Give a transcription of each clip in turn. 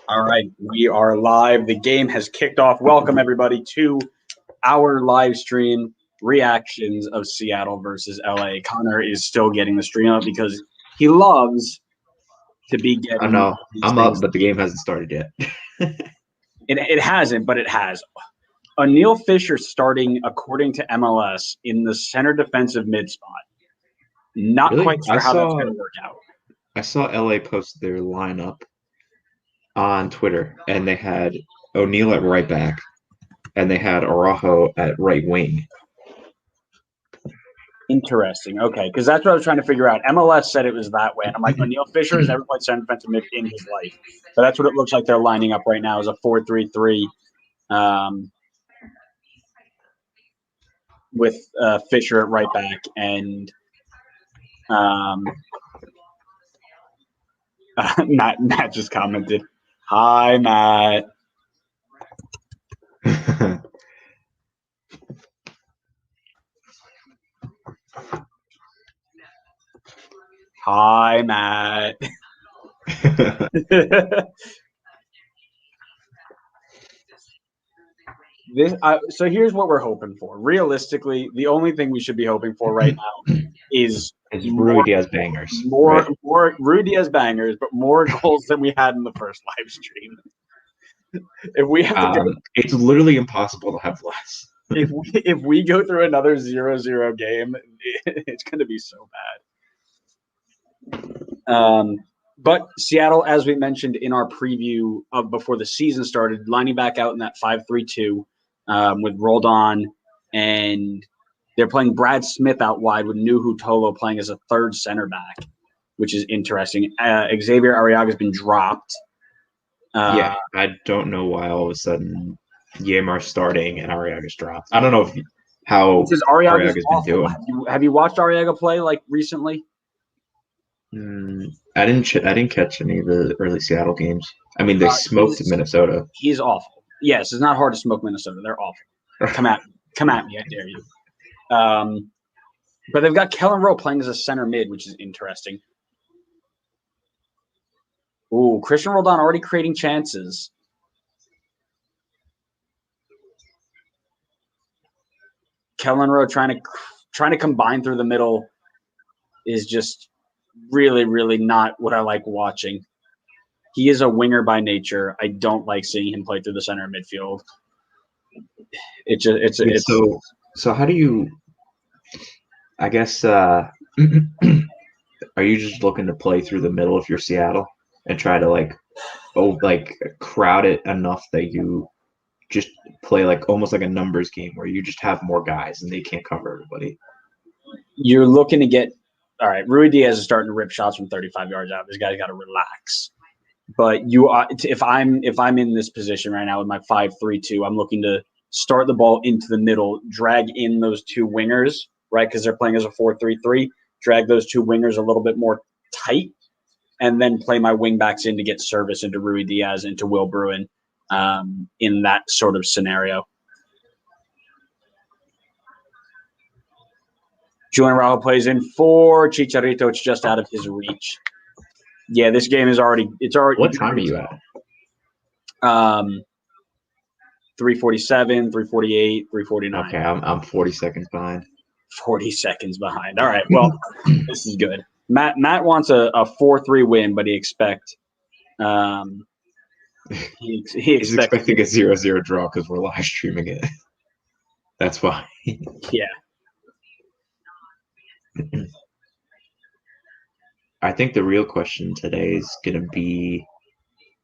All right, we are live. The game has kicked off. Welcome, everybody, to our live stream reactions of Seattle versus LA. Connor is still getting the stream up because he loves to be I getting know. these I'm things. up, but the game hasn't started yet. It hasn't, but it has. Neil Fisher starting, according to MLS, in the center defensive mid spot. Not Really? quite sure how that's going to work out. I saw LA post their lineup on Twitter, and they had O'Neal at right back, and they had Araujo at right wing. Interesting. Okay, because that's what I was trying to figure out. MLS said it was that way, and I'm like, Neil Fisher has never played center defensive mid in his life, but that's what it looks like they're lining up right now is a 4-3-3, with Fisher at right back and Matt just commented, "Hi, Matt." Hi, Matt. So here's what we're hoping for. Realistically, the only thing we should be hoping for right now is Rui Diaz bangers. More Rui Diaz bangers, but more goals than we had in the first live stream. If we have to go, it's literally impossible to have less. if we go through another 0-0 game, it's going to be so bad. But Seattle, as we mentioned in our preview of before the season started, lining back out in that 5-3-2 with Roldan, and they're playing Brad Smith out wide with Nuhu Tolo playing as a third center back, which is interesting. Xavier Arriaga has been dropped. Yeah, I don't know why all of a sudden Yemar's starting and Arriaga's dropped. I don't know how Arriaga's been doing. Have you watched Arriaga play like recently? I didn't catch any of the early Seattle games. I mean, they smoked Minnesota. He's awful. Yes, it's not hard to smoke Minnesota. They're awful. Come at me, I dare you. But they've got Kellen Rowe playing as a center mid, which is interesting. Ooh, Christian Roldan already creating chances. Kellen Rowe trying to combine through the middle is just really, really not what I like watching. He is a winger by nature. I don't like seeing him play through the center of midfield. So how do you? I guess are you just looking to play through the middle if you're Seattle and try to crowd it enough that you just play like almost like a numbers game where you just have more guys and they can't cover everybody? You're looking to get all right. Rui Diaz is starting to rip shots from 35 yards out. This guy's got to relax. But if I'm in this position right now with my 5-3-2, I'm looking to start the ball into the middle, drag in those two wingers, right? Because they're playing as a 4-3-3. Drag those two wingers a little bit more tight, and then play my wing backs in to get service into Rui Diaz, into Will Bruin, in that sort of scenario. Julian Araujo plays in for Chicharito. It's just out of his reach. Yeah, this game is already. It's already. What time are you at? 3:47, 3:48, 3:49. Okay, I'm 40 seconds behind. 40 seconds behind. All right. Well, this is good. Matt wants a 4-3 win, but he expects. He's expecting a 0-0 draw because we're live streaming it. That's why. Yeah. I think the real question today is going to be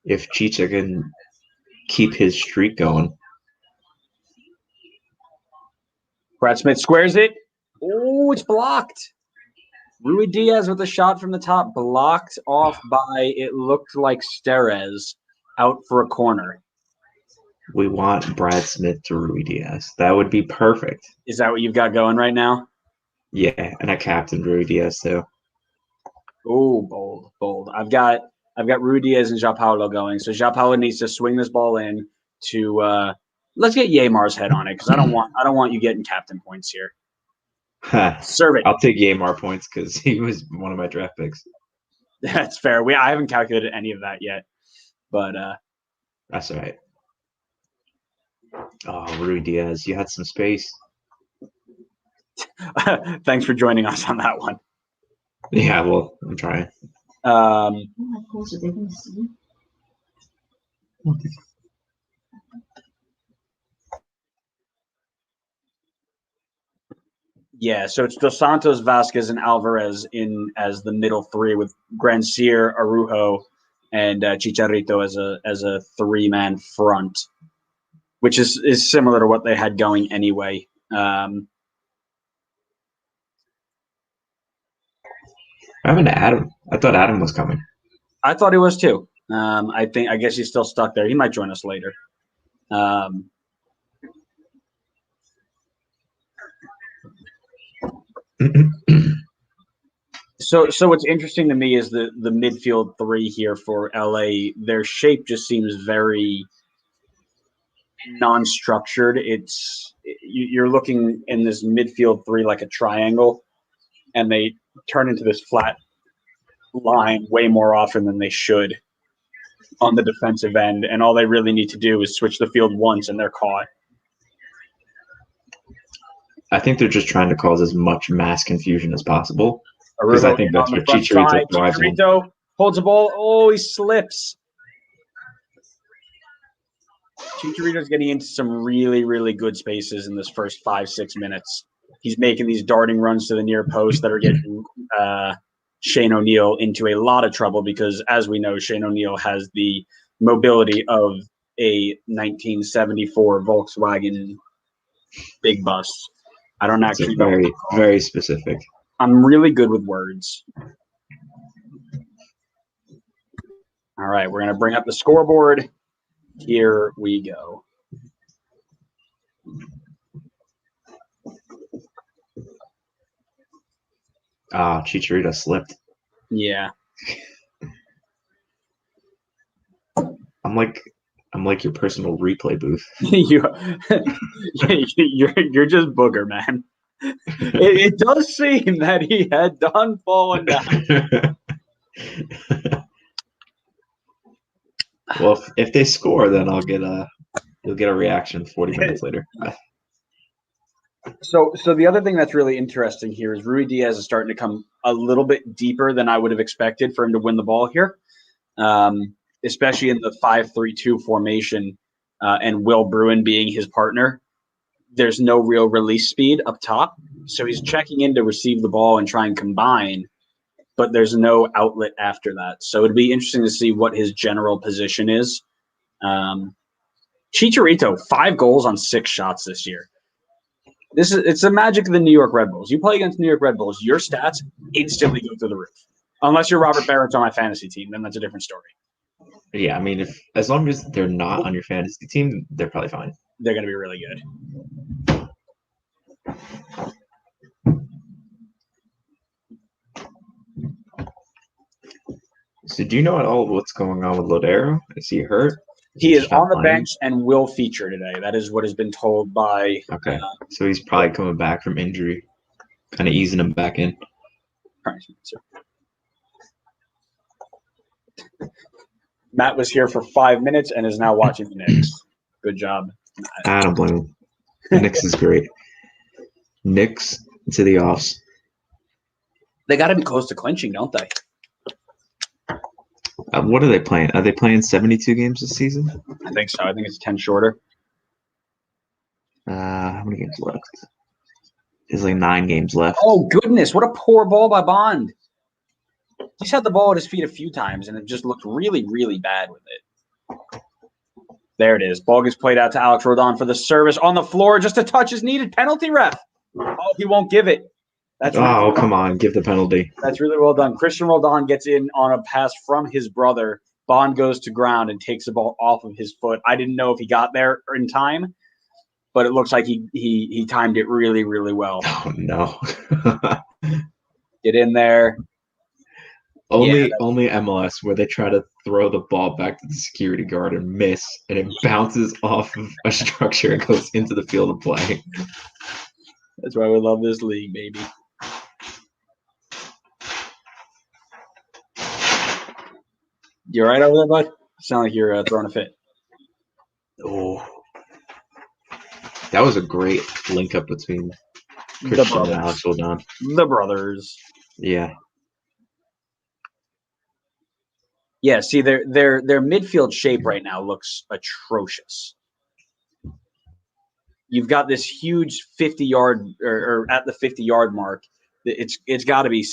if Chicha can keep his streak going. Brad Smith squares it. Oh, it's blocked. Rui Diaz with a shot from the top, blocked off by, it looked like Steres, out for a corner. We want Brad Smith to Rui Diaz. That would be perfect. Is that what you've got going right now? Yeah, and I captained Rui Diaz too. Oh, bold. I've got Rui Diaz and João Paulo going. So João Paulo needs to swing this ball in to let's get Yemar's head on it, because I don't want you getting captain points here. Serve it. I'll take Yemar points because he was one of my draft picks. That's fair. I haven't calculated any of that yet, but That's all right. Oh, Rui Diaz, you had some space. Thanks for joining us on that one. Yeah, well, I'm trying. Yeah, so it's Dos Santos, Vasquez, and Alvarez in as the middle three with Grancier, Araujo, and Chicharito as a 3-man front, which is similar to what they had going anyway. I haven't Adam. I thought Adam was coming. I thought he was too. I guess he's still stuck there. He might join us later. So what's interesting to me is the midfield three here for LA. Their shape just seems very non-structured. You're looking in this midfield three like a triangle, and they turn into this flat line way more often than they should on the defensive end. And all they really need to do is switch the field once, and they're caught. I think they're just trying to cause as much mass confusion as possible. Because Araujo I think that's on the what front Chicharito side. thrives on. Chicharito holds the ball. Oh, he slips. Chicharito's getting into some really, really good spaces in this first 5-6 minutes. He's making these darting runs to the near post that are getting Shane O'Neill into a lot of trouble because, as we know, Shane O'Neill has the mobility of a 1974 Volkswagen big bus. I don't It's actually very, know. very specific. I'm really good with words. All right, we're going to bring up the scoreboard. Here we go. Chicharito slipped. Yeah. I'm like your personal replay booth. you're just booger, man. It does seem that he had done fallen down. Well, if they score, then you'll get a reaction 40 minutes later. So the other thing that's really interesting here is Rui Diaz is starting to come a little bit deeper than I would have expected for him to win the ball here, especially in the 5-3-2 formation, and Will Bruin being his partner. There's no real release speed up top, so he's checking in to receive the ball and try and combine, but there's no outlet after that. So it'd be interesting to see what his general position is. Chicharito, 5 goals on 6 shots this year. It's the magic of the New York Red Bulls. You play against New York Red Bulls, your stats instantly go through the roof. Unless you're Robert Barrett's on my fantasy team, then that's a different story. Yeah, I mean, as long as they're not on your fantasy team, they're probably fine. They're going to be really good. So do you know at all what's going on with Lodero? Is he hurt? He is on the bench and will feature today. That is what has been told by. Okay, so he's probably coming back from injury, kind of easing him back in. Matt was here for 5 minutes and is now watching the Knicks. Good job, Matt. I don't blame him. Knicks is great. Knicks to the offs. They got to be close to clinching, don't they? What are they playing? Are they playing 72 games this season? I think so. I think it's 10 shorter. How many games left? There's like 9 games left. Oh, goodness. What a poor ball by Bond. He's had the ball at his feet a few times, and it just looked really, really bad with it. There it is. Ball gets played out to Alex Rodon for the service on the floor. Just a touch is needed. Penalty ref. Oh, he won't give it. That's really come on. Give the penalty. That's really well done. Christian Roldan gets in on a pass from his brother. Bond goes to ground and takes the ball off of his foot. I didn't know if he got there in time, but it looks like he timed it really, really well. Oh, no. Get in there. Only MLS where they try to throw the ball back to the security guard and miss, and it bounces off of a structure and goes into the field of play. That's why we love this league, baby. You all right over there, bud? Sound like you're throwing a fit. Oh, that was a great link up between The Christian and brothers. Alex Roldan. The brothers. Yeah. Yeah, see, their midfield shape right now looks atrocious. You've got this huge 50-yard or at the 50-yard mark. It's got to be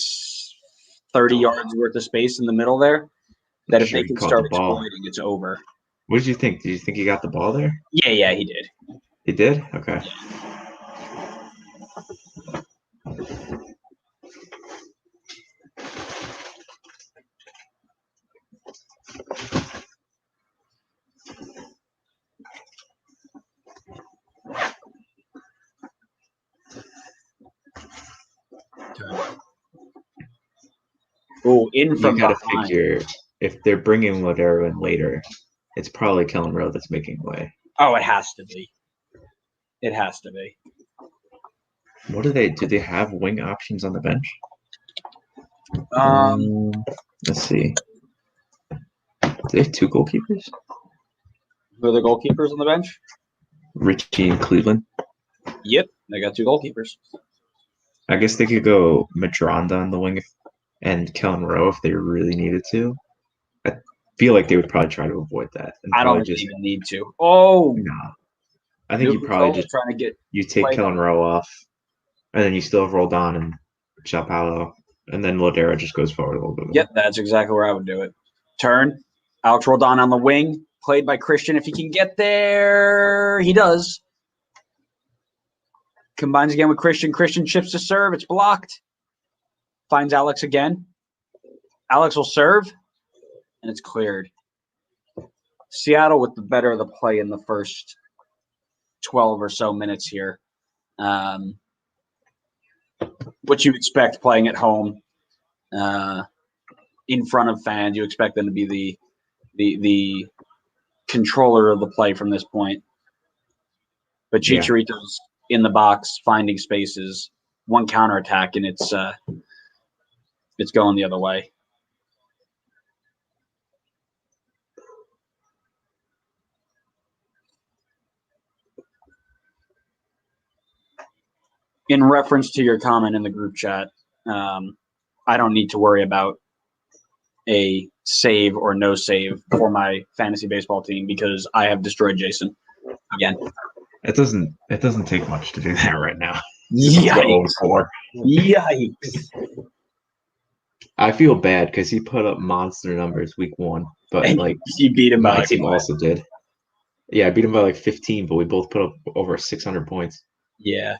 30 yards worth of space in the middle there. That I'm if sure they he can caught the start ball. exploiting, it's over. What did you think? Did you think he got the ball there? Yeah, he did. He did? Okay. Oh, in You from got to behind. figure if they're bringing Ladero in later, it's probably Kellen Rowe that's making way. Oh, it has to be. It has to be. What do they have wing options on the bench? Let's see. Do they have two goalkeepers? Who are the goalkeepers on the bench? Richie and Cleveland. Yep, they got two goalkeepers. I guess they could go Madronda on the wing and Kellen Rowe if they really needed to. I feel like they would probably try to avoid that. And I probably don't just even need to. Oh, nah. I think you Nuku's probably always just trying to get you take played Kellen up. Rowe off, and then you still have Roldan and Chapalo, and then Ladera just goes forward a little bit more. Yep, that's exactly where I would do it. Turn. Alex Roldan on the wing, played by Christian. If he can get there, he does. Combines again with Christian. Christian chips to serve. It's blocked. Finds Alex again. Alex will serve, and it's cleared. Seattle with the better of the play in the first 12 or so minutes here. What you expect playing at home, in front of fans, you expect them to be the controller of the play from this point. But Chicharito's in the box, finding spaces, one counterattack, and it's going the other way. In reference to your comment in the group chat, I don't need to worry about a save or no save for my fantasy baseball team because I have destroyed Jason again. It doesn't take much to do that right now. Yikes! Yikes! I feel bad because he put up monster numbers week 1, but And like you beat him by my like team what? also did. Yeah, I beat him by like 15, but we both put up over 600 points. Yeah.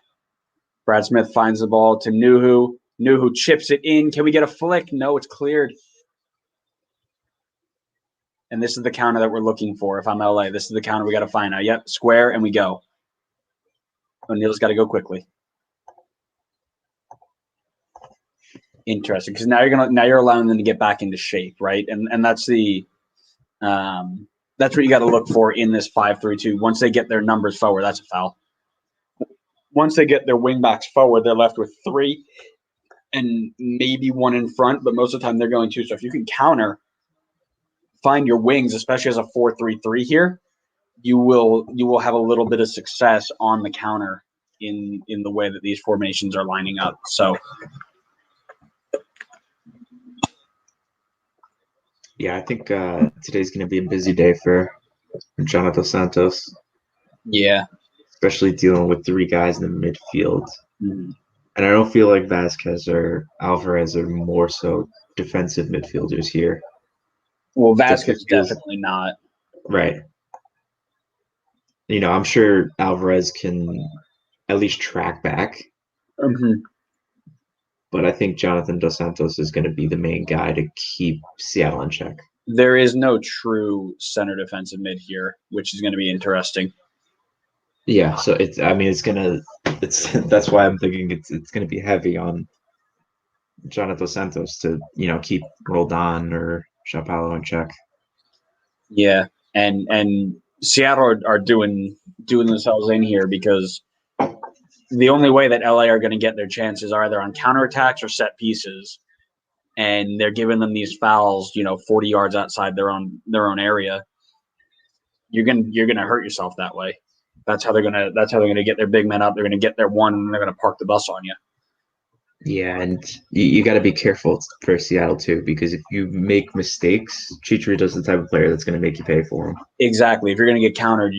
Brad Smith finds the ball to Nuhu. Nuhu chips it in. Can we get a flick? No, it's cleared. And this is the counter that we're looking for. If I'm LA, this is the counter we got to find out. Yep, square, and we go. O'Neal's got to go quickly. Interesting, because now you're allowing them to get back into shape, right? And that's that's what you got to look for in this 5-3-2. Once they get their numbers forward, that's a foul. Once they get their wing backs forward, they're left with 3 and maybe 1 in front, but most of the time they're going 2. So if you can counter, find your wings, especially as a 4-3-3 here, you will have a little bit of success on the counter in the way that these formations are lining up. So yeah, I think today's going to be a busy day for Jonathan Santos. Yeah, especially dealing with 3 guys in the midfield. Mm-hmm. And I don't feel like Vasquez or Alvarez are more so defensive midfielders here. Well, Vasquez definitely not. Right. I'm sure Alvarez can at least track back. Mm-hmm. But I think Jonathan Dos Santos is going to be the main guy to keep Seattle in check. There is no true center defensive mid here, which is going to be interesting. Yeah, so that's why I'm thinking it's going to be heavy on Jonathan Santos to, keep Roldan or Chapalo in check. Yeah, and Seattle are doing themselves in here because the only way that LA are going to get their chances are either on counterattacks or set pieces, and they're giving them these fouls, 40 yards outside their own area. you're gonna hurt yourself that way. That's how they're gonna get their big men up. They're gonna get their one, and they're gonna park the bus on you. Yeah, and you got to be careful for Seattle too, because if you make mistakes, Chicharito's the type of player that's going to make you pay for them. Exactly. If you're gonna get countered,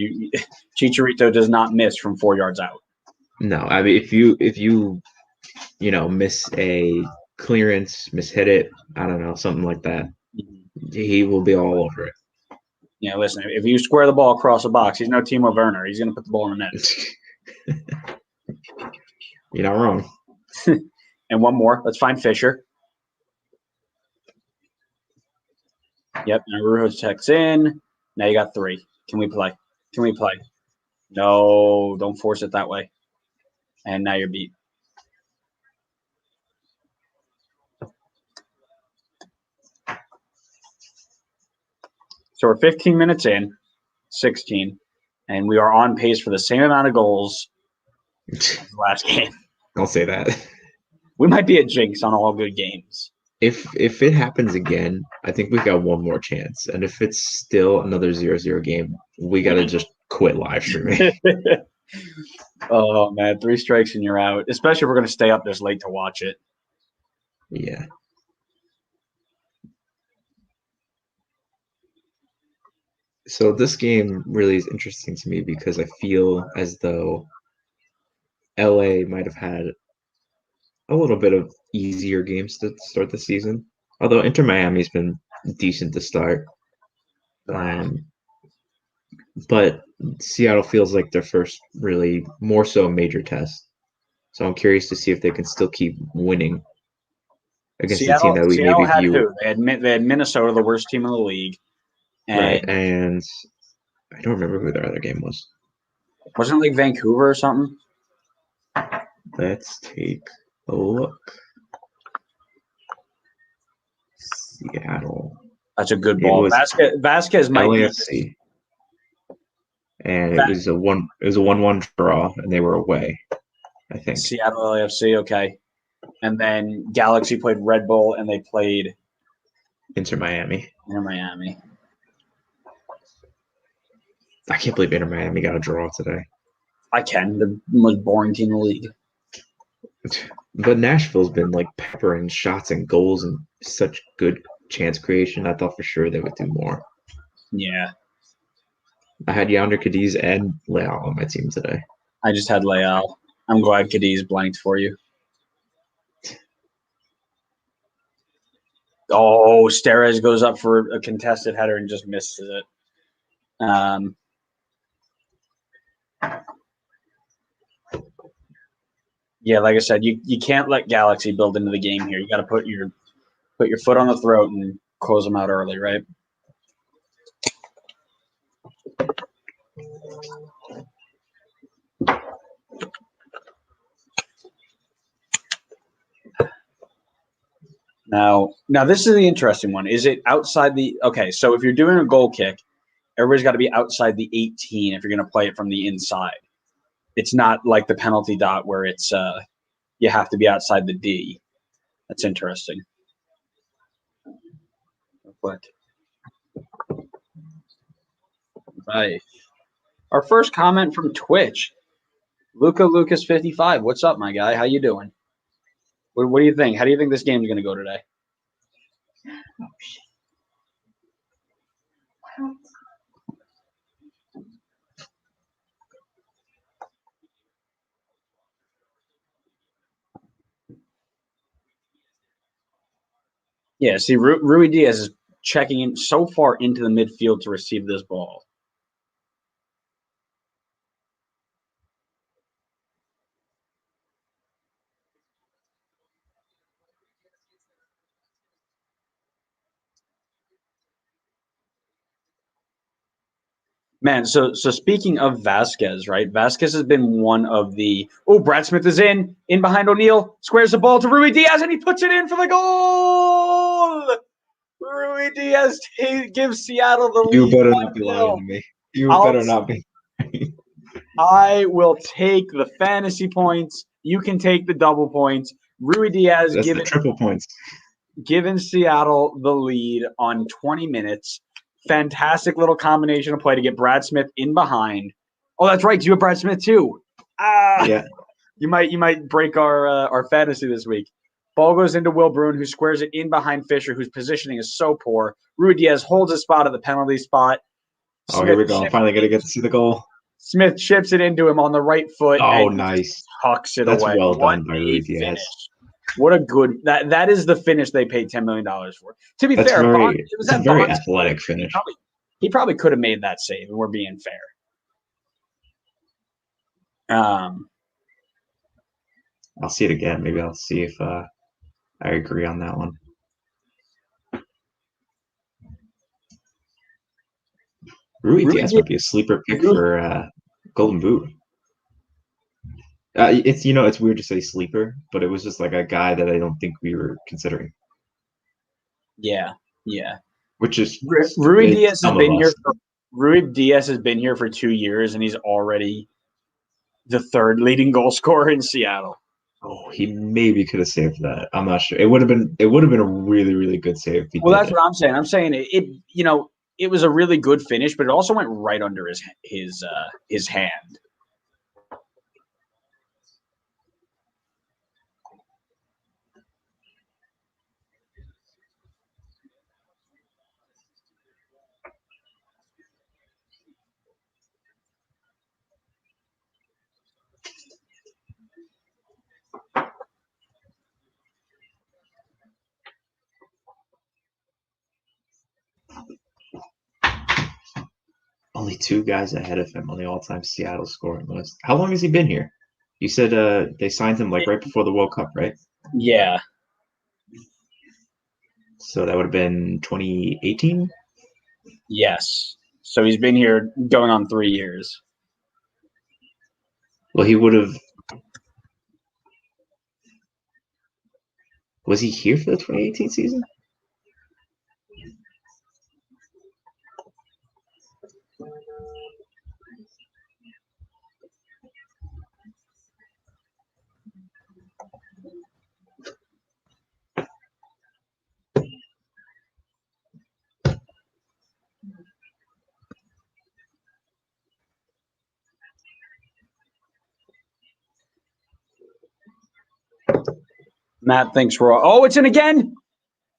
Chicharito does not miss from 4 yards out. No, I mean if you miss a clearance, mishit it, I don't know, something like that, he will be all over it. Yeah, listen, if you square the ball across the box, he's no Timo Werner. He's gonna put the ball in the net. You're not wrong. And one more. Let's find Fisher. Yep. And Arujo checks in. Now you got 3. Can we play? No, don't force it that way. And now you're beat. So we're 15 minutes in, 16, and we are on pace for the same amount of goals as the last game. Don't say that. We might be a jinx on all good games. If it happens again, I think we got one more chance. And if it's still another 0-0 game, we got to just quit live streaming. Oh, man, 3 strikes and you're out, especially if we're going to stay up this late to watch it. Yeah. So this game really is interesting to me because I feel as though LA might have had a little bit of easier games to start the season. Although Inter Miami's been decent to start. But Seattle feels like their first really more so major test. So I'm curious to see if they can still keep winning against the team that we Seattle maybe had view. who? They had Minnesota, the worst team in the league. Right. And I don't remember who their other game was. Wasn't it like Vancouver or something? Let's take a look. Seattle. That's a good ball. Vasquez might LAFC. be. And it was a 1-1 draw, and they were away, I think. Seattle LAFC, okay. And then Galaxy played Red Bull, and they played Inter Miami. I can't believe Inter Miami got a draw today. I can. The most boring team in the league. But Nashville's been like peppering shots and goals and such good chance creation. I thought for sure they would do more. Yeah. I had Yonder Cadiz and Leal on my team today. I just had Leal. I'm glad Cadiz blanked for you. Oh, Steres goes up for a contested header and just misses it. Yeah, like I said, you can't let Galaxy build into the game here. You got to put your foot on the throat and close them out early, right? Now this is the interesting one. Is it outside the – okay, so if you're doing a goal kick, everybody's got to be outside the 18 if you're going to play it from the inside. It's not like the penalty dot where it's you have to be outside the D. That's interesting. But right. Our first comment from Twitch. Lucas 55. What's up, my guy? How you doing? What do you think? How do you think this game is going to go today? Yeah, see, Rui Diaz is checking in so far into the midfield to receive this ball. Man, so speaking of Vasquez, right? Vasquez has been one of the Brad Smith is in behind O'Neal, squares the ball to Rui Diaz, and he puts it in for the goal. Rui Diaz gives Seattle the lead. You better not be lying to me. Better not be. I will take the fantasy points. You can take the double points. Rui Diaz the triple points. Giving Seattle the lead on 20 minutes. Fantastic little combination of play to get Brad Smith in behind. Oh, that's right. You have Brad Smith too. Yeah. You might break our fantasy this week. Ball goes into Will Bruin, who squares it in behind Fisher, whose positioning is so poor. Rui Diaz holds his spot at the penalty spot. Oh, here we go. I'm finally going to get to see the goal. Smith chips it into him on the right foot. Oh, and nice. Tucks it That's away. well What done by a Rui Diaz. finish. What a good that is the finish they paid $10 million for. To be That's fair, it's a very athletic finish. He probably could have made that save, and we're being fair. I'll see it again. Maybe I'll see if I agree on that one. Rui Diaz might be a sleeper pick for Golden Boot. It's weird to say sleeper, but it was just like a guy that I don't think we were considering. Yeah. Which is Rui Diaz has been here. Rui Diaz has been here for 2 years, and he's already the third leading goal scorer in Seattle. Oh, he maybe could have saved that. I'm not sure. It would have been a really, really good save. Well, that's what I'm saying. I'm saying it was a really good finish, but it also went right under his hand. Only 2 guys ahead of him on the all-time Seattle scoring list. How long has he been here? You said they signed him like right before the World Cup, right? Yeah. So that would have been 2018? Yes. So he's been here going on 3 years. Well, he would have. Was he here for the 2018 season? Matt thinks we're all. Oh, it's in again.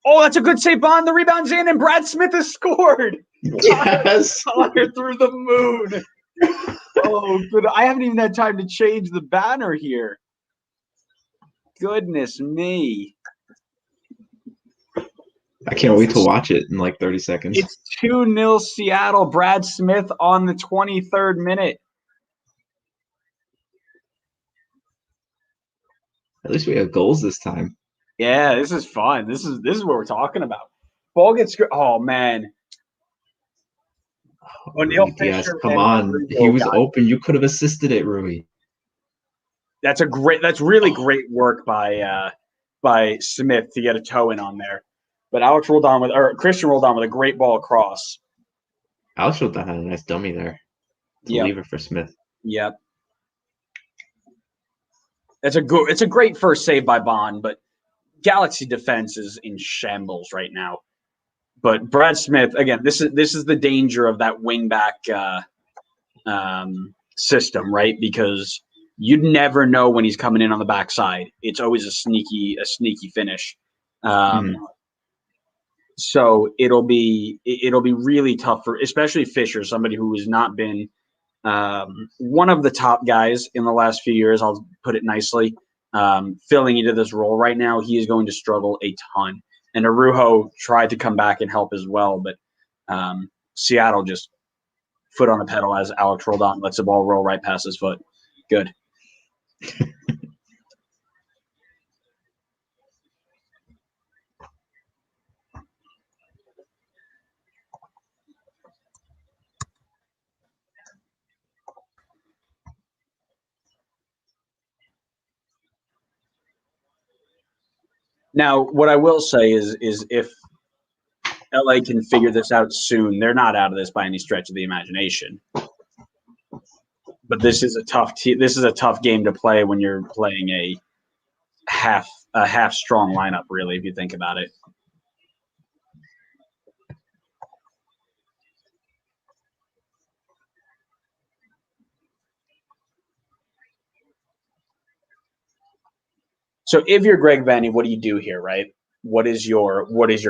Oh, that's a good save, Bond. The rebound's in, and Brad Smith has scored. Yes. Connor through the moon. Oh, good. I haven't even had time to change the banner here. Goodness me. I can't wait to watch it in like 30 seconds. It's 2-0 Seattle. Brad Smith on the 23rd minute. At least we have goals this time. Yeah, this is fun. This is what we're talking about. Ball gets. Oh man. Rui Diaz, come on. He was open. You could have assisted it, Rui. That's really great work by Smith to get a toe in on there. But Christian rolled on with a great ball across. Alex Roldan had a nice dummy there to leave it for Smith. Yep. It's a great first save by Bond, but Galaxy defense is in shambles right now. But Brad Smith, again, this is the danger of that wingback system, right? Because you'd never know when he's coming in on the backside. It's always a sneaky finish. So it'll be really tough for especially Fisher, somebody who has not been one of the top guys in the last few years. I'll put it nicely. Filling into this role right now, he is going to struggle a ton. And Araujo tried to come back and help as well, but Seattle just foot on the pedal as Alex rolled on, lets the ball roll right past his foot. Good. Now, what I will say is if LA can figure this out soon, they're not out of this by any stretch of the imagination. But this is a tough game to play when you're playing a half strong lineup, really, if you think about it. So if you're Greg Vanny, what do you do here, right? What is your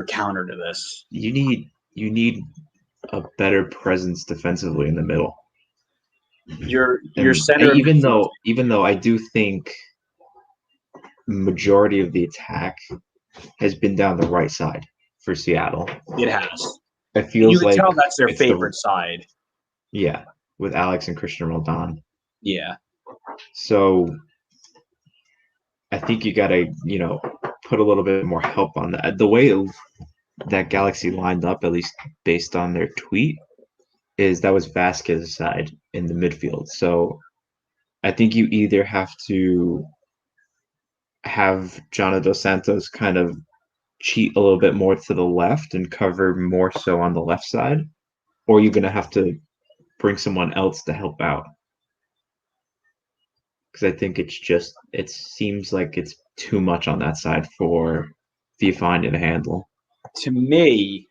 counter to this? You need a better presence defensively in the middle. Your And center of even midfield. though I do think majority of the attack has been down the right side for Seattle. It has. It And you feels can like tell that's their it's the favorite side. yeah, with Alex and Christian Roldan. Yeah. So I think you gotta, put a little bit more help on that. The way that Galaxy lined up, at least based on their tweet, is that was Vasquez's side in the midfield. So I think you either have to have Jonah Dos Santos kind of cheat a little bit more to the left and cover more so on the left side, or you're gonna have to bring someone else to help out. Because I think it seems like it's too much on that side for Viafani to handle. To me,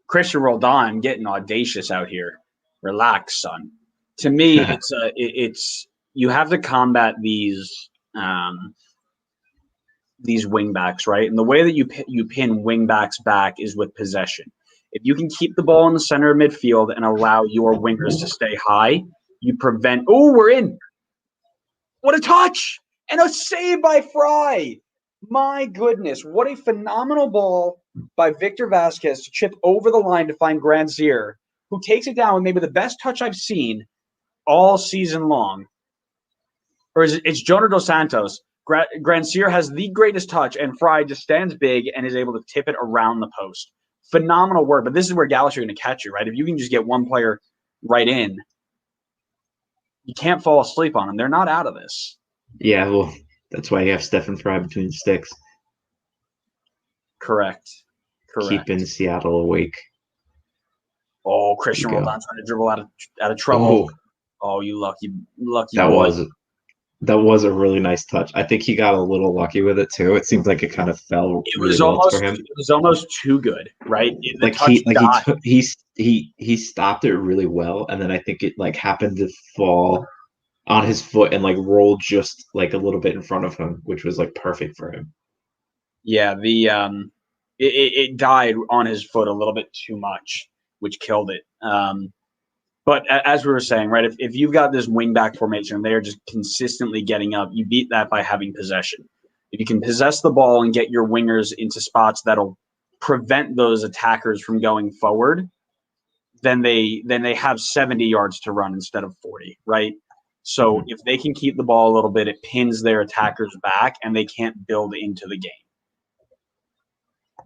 Christian Roldan getting audacious out here. Relax, son. To me, it's you have to combat these wing backs, right? And the way that you pin wing backs back is with possession. If you can keep the ball in the center of midfield and allow your wingers to stay high, you prevent. Oh, we're in. What a touch! And a save by Fry. My goodness, what a phenomenal ball by Victor Vasquez to chip over the line to find Grandsir, who takes it down with maybe the best touch I've seen all season long. Or is it's Jonah Dos Santos. Grandsir has the greatest touch, and Fry just stands big and is able to tip it around the post. Phenomenal work, but this is where Galaxy are going to catch you, right? If you can just get one player right in, you can't fall asleep on them. They're not out of this. Yeah, well, that's why you have Stefan Fry between the sticks, Correct. keeping Seattle awake. Oh, There you Christian go. Roldan trying to dribble out of trouble. Oh, Oh, you lucky that boy. was a really nice touch. I think he got a little lucky with it too. It seems like it kind of fell It really was well for almost him. it was almost too good, right? The Like touch he like he died. took he stopped it really well, and then I think it like happened to fall on his foot and like rolled just like a little bit in front of him, which was like perfect for him. Yeah, it died on his foot a little bit too much, which killed it. But as we were saying, right, if you've got this wing back formation and they're just consistently getting up, you beat that by having possession. If you can possess the ball and get your wingers into spots that'll prevent those attackers from going forward, then they have 70 yards to run instead of 40, right? So Mhm. if they can keep the ball a little bit, it pins their attackers back and they can't build into the game.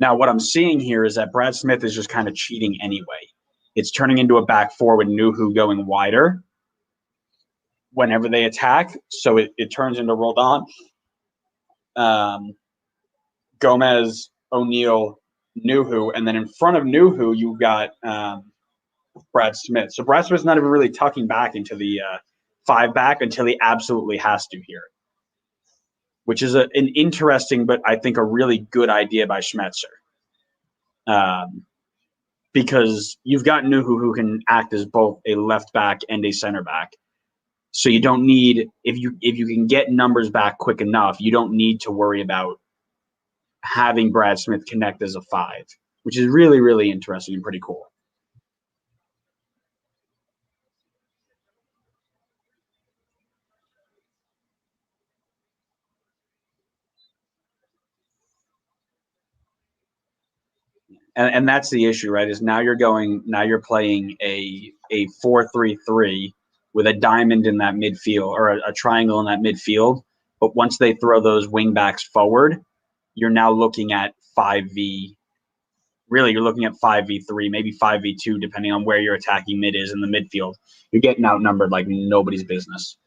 Now, what I'm seeing here is that Brad Smith is just kind of cheating anyway. It's turning into a back four with Nuhu going wider whenever they attack. So it turns into Roldan, um, Gomez, O'Neal, Nuhu, and then in front of Nuhu, you've got Brad Smith. So Brad Smith's not even really tucking back into the five back until he absolutely has to here, which is an interesting, but I think a really good idea by Schmetzer. Because you've got Nuhu who can act as both a left back and a center back. So you don't need if you can get numbers back quick enough, you don't need to worry about having Brad Smith connect as a five, which is really, really interesting and pretty cool. And that's the issue, right? Is now you're playing a 4-3-3 with a diamond in that midfield or a triangle in that midfield. But once they throw those wing backs forward, you're now looking at 5v. Really, you're looking at 5v3, maybe 5v2, depending on where your attacking mid is in the midfield. You're getting outnumbered like nobody's business.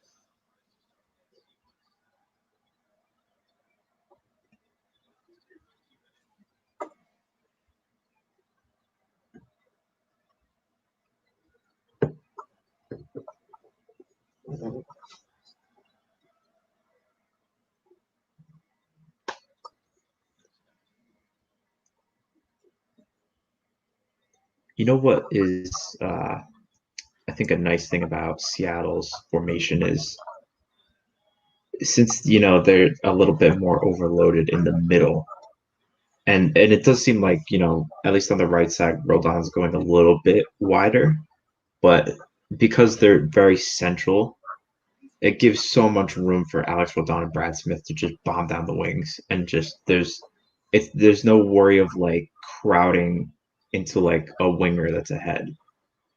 You know what is I think a nice thing about Seattle's formation is since they're a little bit more overloaded in the middle, and it does seem like at least on the right side, Rodon's going a little bit wider, but because they're very central, it gives so much room for Alex Rodon and Brad Smith to just bomb down the wings, and just there's no worry of like crowding into like a winger that's ahead,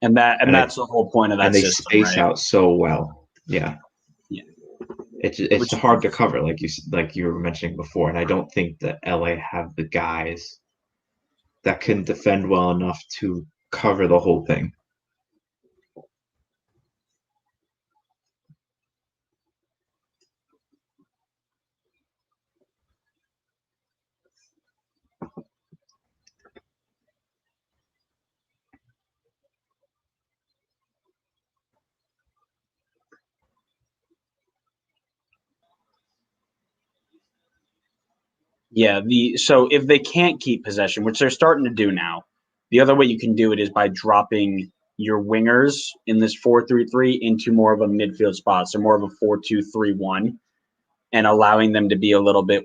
And and that's the whole point of that they system, space right? out so well. Yeah, Yeah. it's Which hard to cover like you were mentioning before, and I don't think that LA have the guys that can defend well enough to cover the whole thing. Yeah, so if they can't keep possession, which they're starting to do now, the other way you can do it is by dropping your wingers in this 4-3-3 into more of a midfield spot, so more of a 4-2-3-1, and allowing them to be a little bit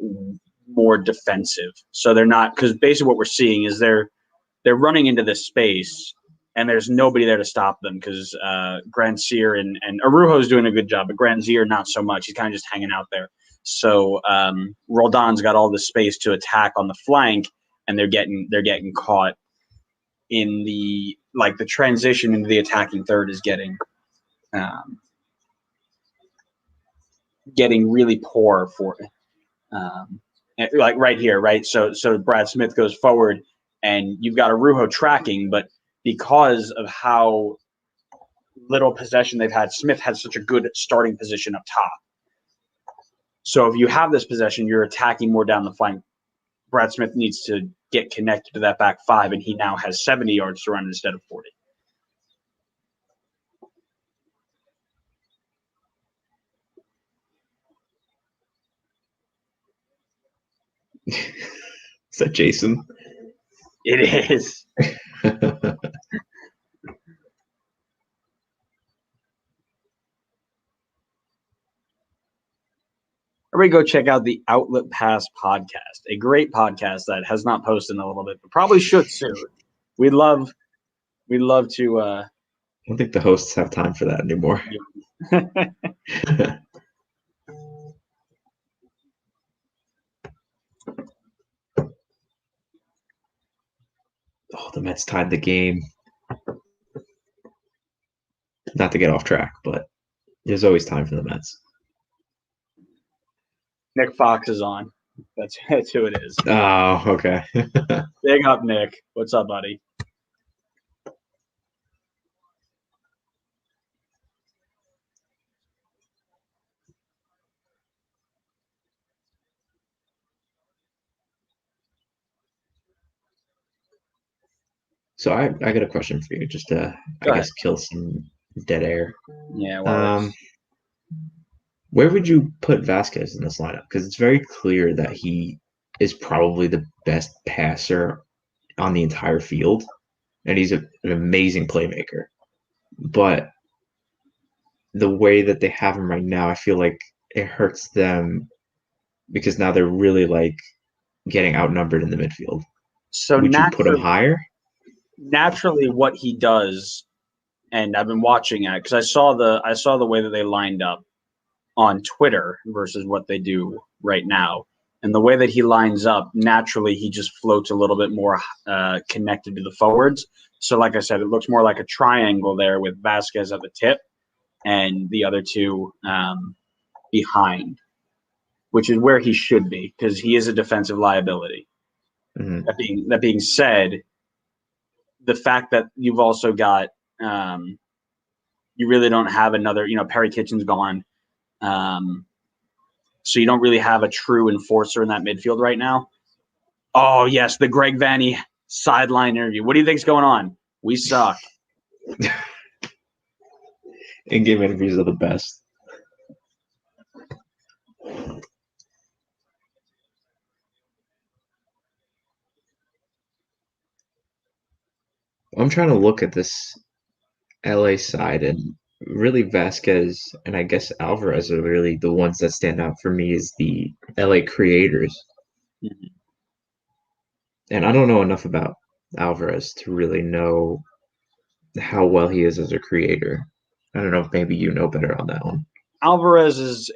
more defensive. So they're not, because basically what we're seeing is they're running into this space and there's nobody there to stop them because Grandsir and Arujo's doing a good job, but Grandsir not so much. He's kind of just hanging out there. So Roldan's got all the space to attack on the flank, and they're getting caught in the transition into the attacking third is um, getting really poor for it. Like right here, right? So Brad Smith goes forward, and you've got Arujo tracking, but because of how little possession they've had, Smith had such a good starting position up top. So if you have this possession, you're attacking more down the flank. Brad Smith needs to get connected to that back five, and he now has 70 yards to run instead of 40. Is that Jason? It is. Everybody go check out the Outlet Pass podcast, a great podcast that has not posted in a little bit, but probably should soon. We'd love to. I don't think the hosts have time for that anymore. Oh, the Mets tied the game. Not to get off track, but there's always time for the Mets. Nick Fox is on. That's who it is. Oh, okay. Big up, Nick. What's up, buddy? So I got a question for you, just to Go I ahead. guess kill some dead air. Yeah, well, Where would you put Vasquez in this lineup? Because it's very clear that he is probably the best passer on the entire field, and he's an amazing playmaker. But the way that they have him right now, I feel like it hurts them because now they're really like getting outnumbered in the midfield. so Would you put him higher? naturally, what he does, and I've been watching it because I saw the way that they lined up on Twitter versus what they do right now. And the way that he lines up, naturally, he just floats a little bit more connected to the forwards. So, like I said, it looks more like a triangle there with Vasquez at the tip and the other two behind, which is where he should be because he is a defensive liability. Mm-hmm. That being said, the fact that you've also got you really don't have another. Perry Kitchen's gone. So you don't really have a true enforcer in that midfield right now. Oh, yes, the Greg Vanney sideline interview. What do you think's going on? We suck. In-game interviews are the best. I'm trying to look at this LA side, and really Vasquez and I guess Alvarez are really the ones that stand out for me as the LA creators. Mhm. And I don't know enough about Alvarez to really know how well he is as a creator. I don't know if maybe you know better on that one. Alvarez is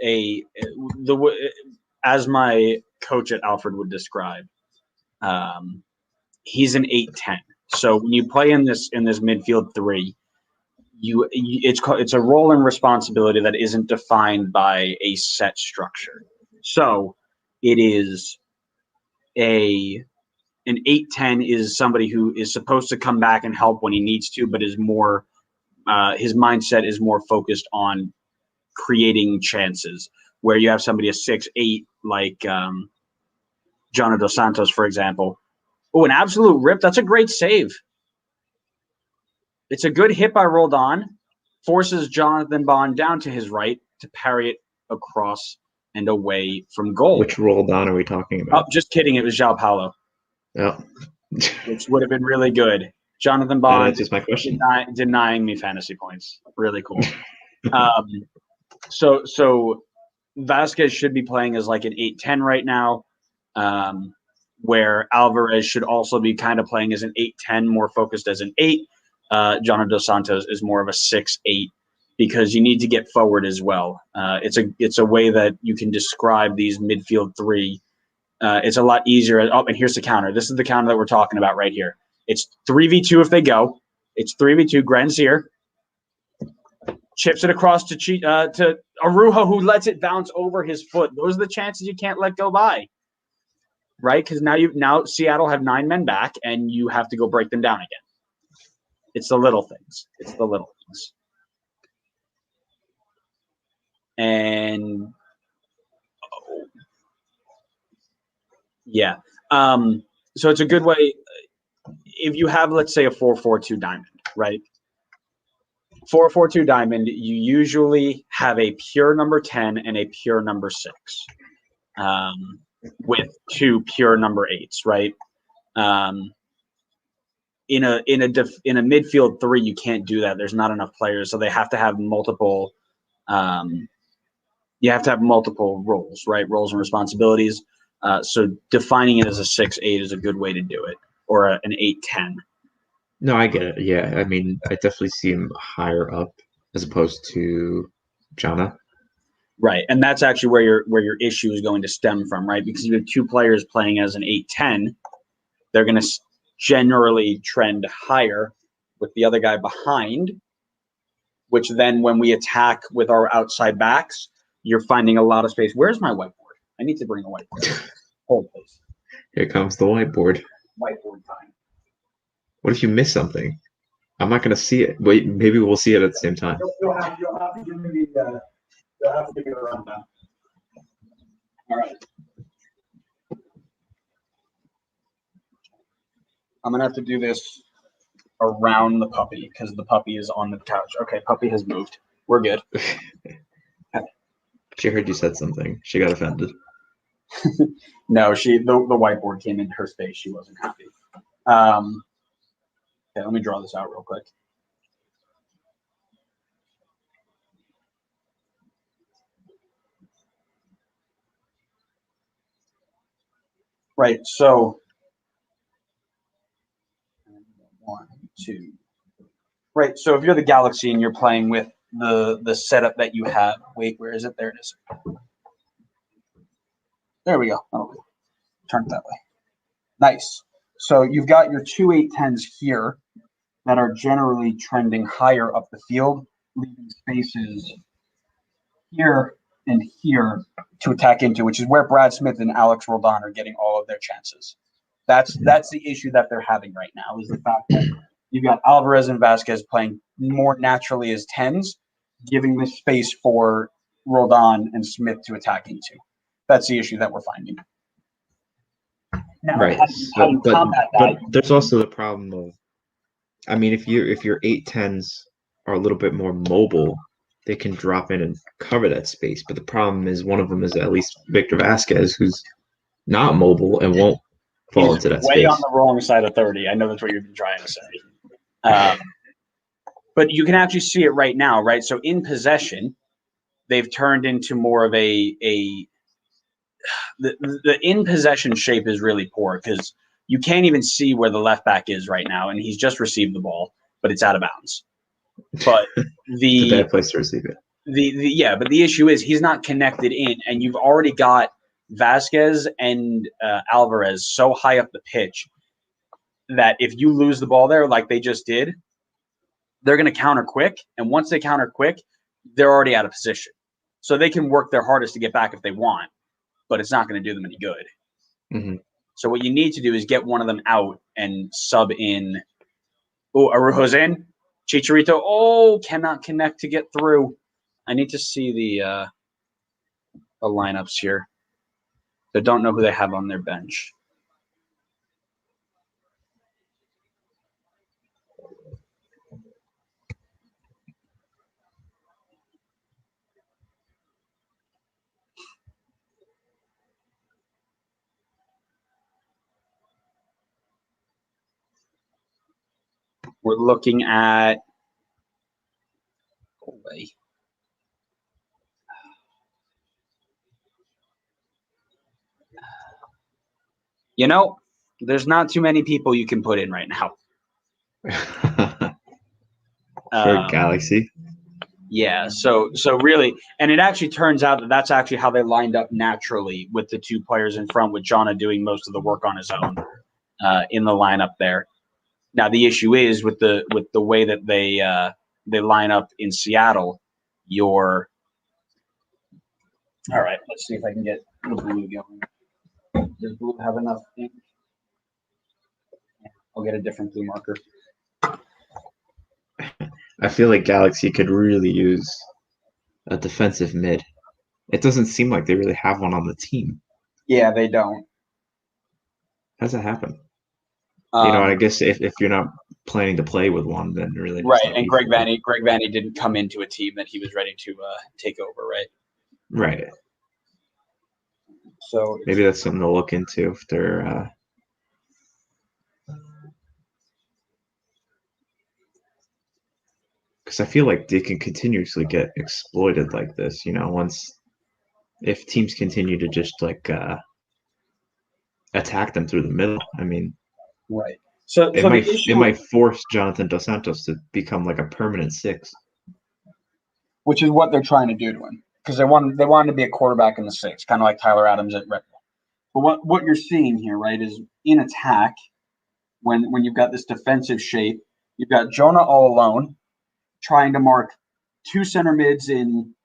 as my coach at Alfred would describe. Um, he's an 8-10. So when you play in this midfield three, it's a role and responsibility that isn't defined by a set structure. So it is an 8-10 is somebody who is supposed to come back and help when he needs to, but is more his mindset is more focused on creating chances. Where you have somebody a 6-8 like Jonah Dos Santos, for example. Oh, an absolute rip! That's a great save. It's a good hit by Roldan, forces Jonathan Bond down to his right to parry it across and away from goal. Which Roldan are we talking Oh, about? just kidding. It was João Paulo, Oh. which would have been really good. Jonathan That Bond answers my question. denying me fantasy points. Really cool. um, so Vasquez should be playing as like an 8-10 right now, where Alvarez should also be kind of playing as an 8-10, more focused as an 8. Jonah Dos Santos is more of a 6-8 because you need to get forward as well. It's a way that you can describe these midfield three. It's a lot easier. Oh, and here's the counter. This is the counter that we're talking about right here. It's 3v2 if they go. It's 3v2. Granzier chips it across to Arujo, who lets it bounce over his foot. Those are the chances you can't let go by, right? Because now Seattle have 9 men back, and you have to go break them down again. It's the little things. And yeah, so it's a good way if you have, let's say, a 4-4-2 diamond, right? 4-4-2 diamond, you usually have a pure number 10 and a pure number 6, with 2 pure number 8s, right? In a midfield 3, you can't do that. There's not enough players, so they have to have multiple. You have to have multiple roles, right? Roles and responsibilities. So defining it as a 6-8 is a good way to do it, or an 8-10. No, I get it. Yeah, I mean, I definitely see him higher up as opposed to Jana. Right, and that's actually where your issue is going to stem from, right? Because you have 2 players playing as an 8-10, they're going to generally trend higher with the other guy behind, which then when we attack with our outside backs, you're finding a lot of space. Where's my whiteboard? I need to bring a whiteboard. Hold, please. Here comes the whiteboard. Whiteboard time. What if you miss something? I'm not going to see it. Wait, maybe we'll see it at the same time. You'll have to give me you'll have to give me the rundown. All right. I'm gonna have to do this around the puppy because the puppy is on the couch. Okay, puppy has moved. We're good. She heard you said something. She got offended. No, the whiteboard came into her space. She wasn't happy. Okay, let me draw this out real quick. Right, so 1, 2. Right, so if you're the Galaxy and you're playing with the setup that you have, wait, where is it? There it is. There we go. Oh, turn it that way. Nice. So you've got your 2 8-10s here that are generally trending higher up the field, leaving spaces here and here to attack into, which is where Brad Smith and Alex Roldan are getting all of their chances. That's the issue that they're having right now, is the fact that you've got Alvarez and Vasquez playing more naturally as 10s, giving the space for Roldan and Smith to attack into. That's the issue that we're finding. Now, Right. how do you combat that? But there's also the problem of, I mean, if your 8-10s are a little bit more mobile, they can drop in and cover that space. But the problem is one of them is at least Victor Vasquez, who's not mobile and won't fall into that way space. on the wrong side of 30. I know that's what you've been trying to say. But you can actually see it right now, right? So in possession, they've turned into more of the in possession shape is really poor because you can't even see where the left back is right now, and he's just received the ball, but it's out of bounds. But It's a bad place to receive it. But the issue is he's not connected in, and you've already got Vasquez and Alvarez so high up the pitch that if you lose the ball there, like they just did, they're going to counter quick, and once they counter quick, they're already out of position. So they can work their hardest to get back if they want, but it's not going to do them any good. Mm-hmm. So what you need to do is get one of them out and sub in. Oh, Arujo's in. Chicharito. Oh, cannot connect to get through. I need to see the lineups here. I don't know who they have on their bench. We're looking at. Oh, wait. You know, there's not too many people you can put in right now. For Galaxy. Yeah, so really, and it actually turns out that that's actually how they lined up naturally with the two players in front, with Jonna doing most of the work on his own in the lineup there. Now the issue is with the way that they line up in Seattle. All right. Let's see if I can get the blue going. Does blue have enough ink? I'll get a different blue marker. I feel like Galaxy could really use a defensive mid. It doesn't seem like they really have one on the team. Yeah, they don't. How does that happen? I guess if you're not planning to play with one, then really right. And Greg Vanny didn't come into a team that he was ready to take over, right? Right. So maybe that's something to look into if they're. Because I feel like they can continuously get exploited like this. If teams continue to just attack them through the middle. I mean, right. So it might force Jonathan Dos Santos to become like a permanent 6, which is what they're trying to do to him, because they wanted to be a quarterback in the 6, kind of like Tyler Adams at Red Bull. But what you're seeing here, right, is in attack when you've got this defensive shape, you've got Jonah all alone trying to mark 2 center mids in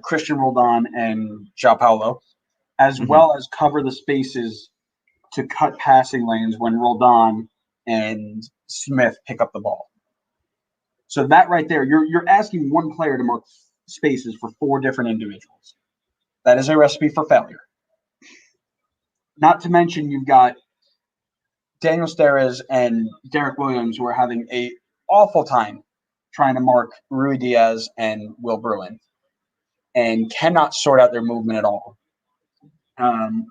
Christian Roldan and João Paulo, as well as cover the spaces to cut passing lanes when Roldan and Smith pick up the ball. So that right there, you're asking one player to mark spaces for 4 different individuals. That is a recipe for failure. Not to mention you've got Daniel Steres and Derek Williams who are having a awful time trying to mark Rui Diaz and Will Bruin and cannot sort out their movement at all.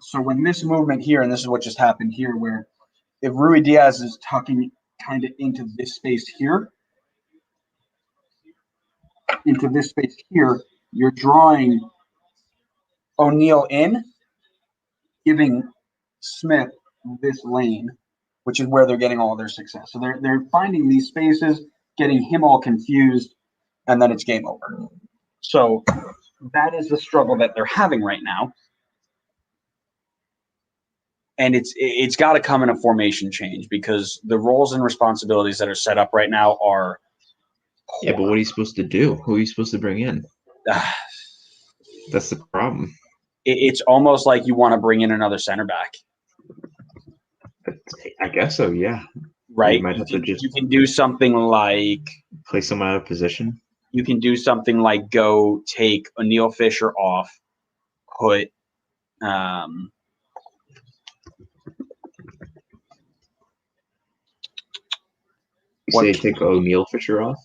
So when this movement here, and this is what just happened here, where if Rui Diaz is tucking kind of into this space here, you're drawing O'Neal in, giving Smith this lane, which is where they're getting all their success. So they're finding these spaces, getting him all confused, and then it's game over. So that is the struggle that they're having right now. And it's got to come in a formation change because the roles and responsibilities that are set up right now are poor. Yeah, but what are you supposed to do? Who are you supposed to bring in? That's the problem. It's almost like you want to bring in another center back. I guess so, yeah. Right? You can do something like play someone out of position. You can do something like go take O'Neal Fisher off, put take O'Neal Fisher off?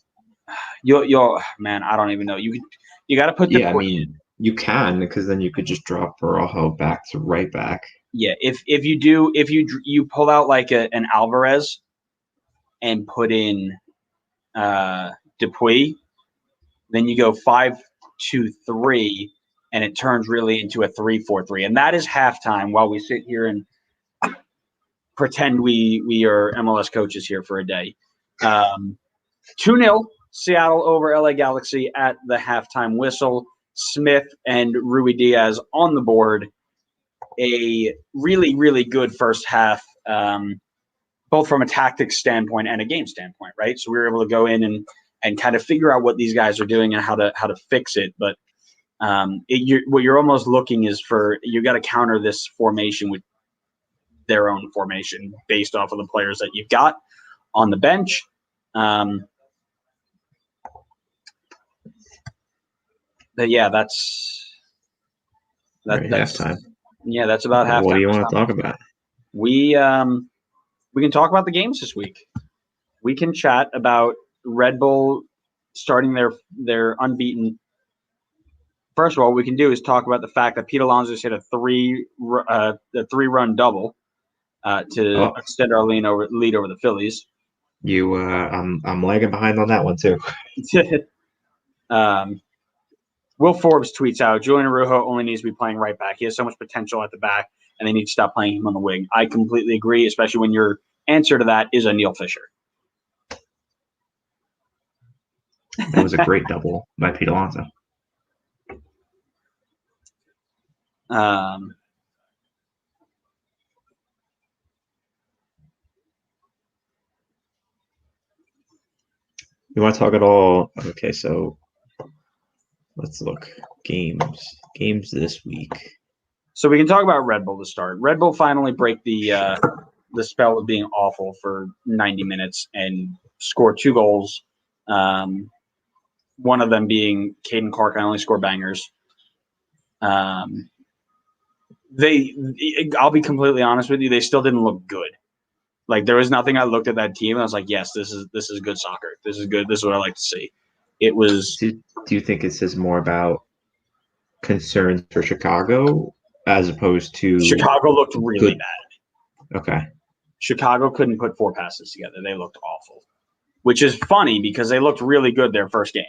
You'll man, I don't even know. You got to put the I mean, you can, because then you could just drop Barajo back to right back. Yeah, if you pull out like an Alvarez and put in Dupuis. Then you go 5-2-3, and it turns really into a 3-4-3. And that is halftime while we sit here and pretend we are MLS coaches here for a day. 2-0 Seattle over LA Galaxy at the halftime whistle. Smith and Rui Diaz on the board. A really, really good first half, both from a tactics standpoint and a game standpoint, right? So we were able to go in and kind of figure out what these guys are doing and how to fix it. But what you're almost looking is for you got to counter this formation with their own formation based off of the players that you've got on the bench. But yeah, that's halftime. Yeah, that's about halftime. What do you want to talk about? We can talk about the games this week. We can chat about Red Bull starting their unbeaten. First of all, what we can do is talk about the fact that Pete Alonso's hit a three-run double to extend our lead over the Phillies. I'm lagging behind on that one too. Will Forbes tweets out, Julian Araujo only needs to be playing right back. He has so much potential at the back, and they need to stop playing him on the wing. I completely agree, especially when your answer to that is a Neil Fisher. That was a great double by Pete Alonso. You want to talk at all? Okay, so let's look. Games this week. So we can talk about Red Bull to start. Red Bull finally break the spell of being awful for 90 minutes and score 2 goals. One of them being Caden Clark. I only score bangers. I'll be completely honest with you. They still didn't look good. Like there was nothing. I looked at that team and I was like, yes, this is good soccer. This is good. This is what I like to see. It was. Do you think it says more about concerns for Chicago as opposed to Chicago looked really bad? Okay. Chicago couldn't put 4 passes together. They looked awful, which is funny because they looked really good their first game.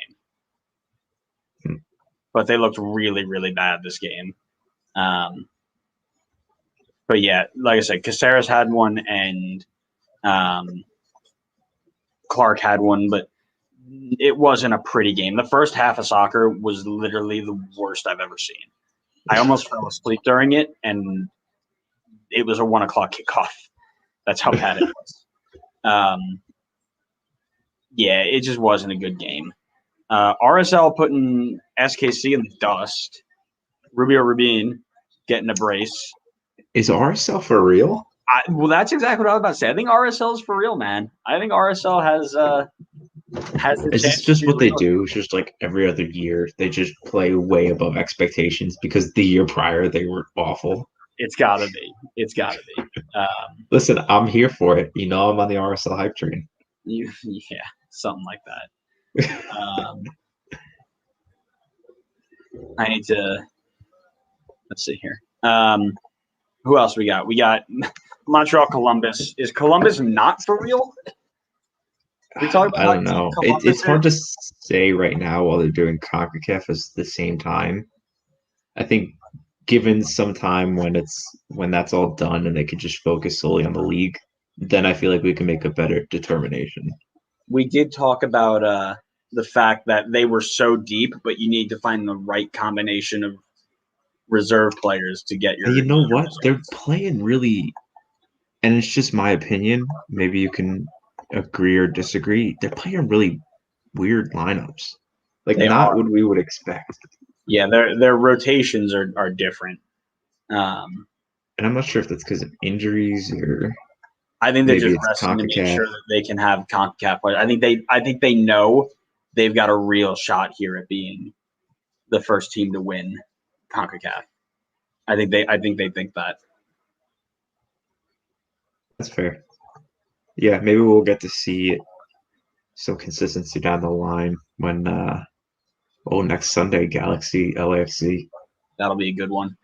But they looked really, really bad this game. But yeah, like I said, Caceres had one and Clark had one, but it wasn't a pretty game. The first half of soccer was literally the worst I've ever seen. I almost fell asleep during it, and it was a 1:00 kickoff. That's how bad it was. Yeah, it just wasn't a good game. RSL putting SKC in the dust. Rubio Rubin getting a brace. Is RSL for real? Well, that's exactly what I was about to say. I think RSL is for real, man. I think RSL has the Is this just what they do? It's just like every other year, they just play way above expectations because the year prior they were awful. It's gotta be. It's gotta be. Listen, I'm here for it. You know, I'm on the RSL hype train. Yeah, something like that. I need to. Let's see here. Who else we got? We got Montreal Columbus. Is Columbus not for real? I don't know. It's hard to say right now while they're doing CONCACAF at the same time. I think given some time when that's all done and they can just focus solely on the league, then I feel like we can make a better determination. We did talk about the fact that they were so deep, but you need to find the right combination of reserve players to get your. And you know what? Results. They're playing really, and it's just my opinion. Maybe you can agree or disagree. They're playing really weird lineups, like not what we would expect. Yeah, their rotations are different. And I'm not sure if that's because of injuries or. I think they're just resting to make sure that they can have CONCACAF players. I think they know they've got a real shot here at being the first team to win CONCACAF. I think they think that. That's fair. Yeah, maybe we'll get to see some consistency down the line when next Sunday, Galaxy LAFC. That'll be a good one.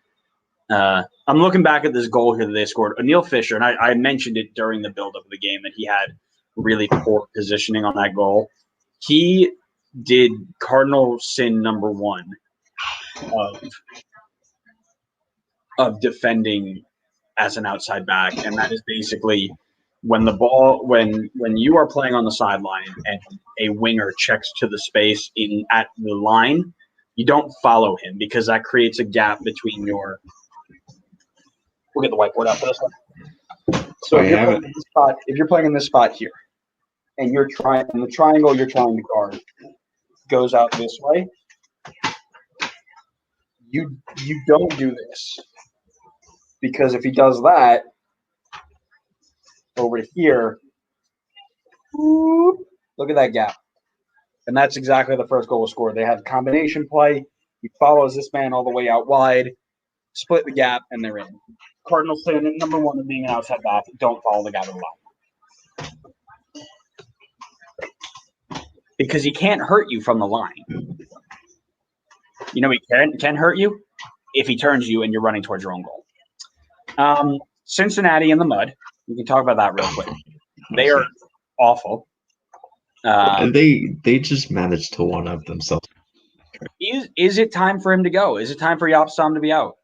I'm looking back at this goal here that they scored. Neil Fisher, and I mentioned it during the build-up of the game that he had really poor positioning on that goal. He did cardinal sin number one of defending as an outside back, and that is basically when you are playing on the sideline and a winger checks to the space at the line, you don't follow him because that creates a gap between your. We'll get the whiteboard out for this one. So if you're playing in this spot here, and the triangle you're trying to guard goes out this way, you don't do this. Because if he does that over here, look at that gap. And that's exactly the first goal was scored. They had combination play. He follows this man all the way out wide, split the gap, and they're in. Cardinal sin number one of being an outside back, don't follow the guy to the line. Because he can't hurt you from the line. You know he can hurt you if he turns you and you're running towards your own goal. Cincinnati in the mud. We can talk about that real quick. They are awful. They just managed to one-up themselves. Is it time for him to go? Is it time for Yapstam to be out?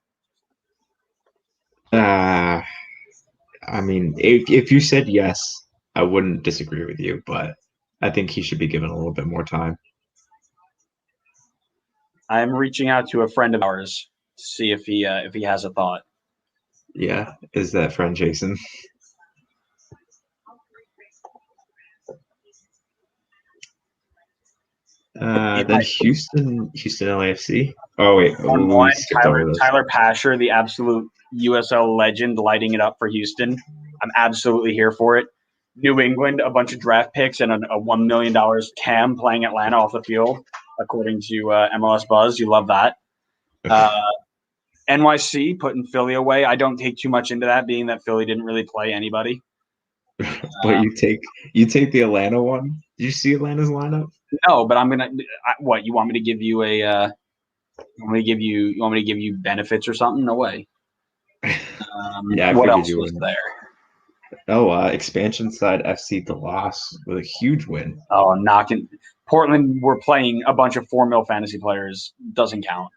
I mean, if you said yes, I wouldn't disagree with you, but I think he should be given a little bit more time. I'm reaching out to a friend of ours to see if he has a thought. Yeah, is that friend Jason? Then Houston LAFC. Oh wait, Tyler Pasher, the absolute USL legend, lighting it up for Houston. I'm absolutely here for it. New England, a bunch of draft picks and a $1 million Cam playing Atlanta off the field, according to MLS Buzz. You love that. NYC putting Philly away. I don't take too much into that, being that Philly didn't really play anybody. But you take the Atlanta one. Did you see Atlanta's lineup? No, but I'm gonna. What you want me to give you a? You want me to give you benefits or something? No way. Yeah. What else was there? Oh, expansion side FC the loss with a huge win. Oh, knocking Portland. We're playing a bunch of 4 mil fantasy players. Doesn't count.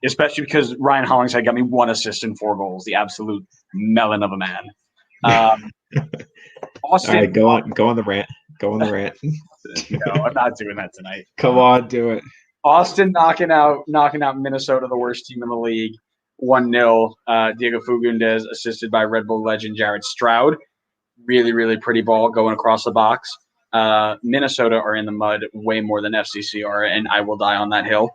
Especially because Ryan Hollingshead got me 1 assist and 4 goals. The absolute melon of a man. Austin, all right, go on the rant. Go on the rant. No, I'm not doing that tonight. Come on, do it. Austin knocking out Minnesota, the worst team in the league, 1-0. Diego Fagundez assisted by Red Bull legend Jared Stroud. Really, really pretty ball going across the box. Minnesota are in the mud way more than FCC are, and I will die on that hill.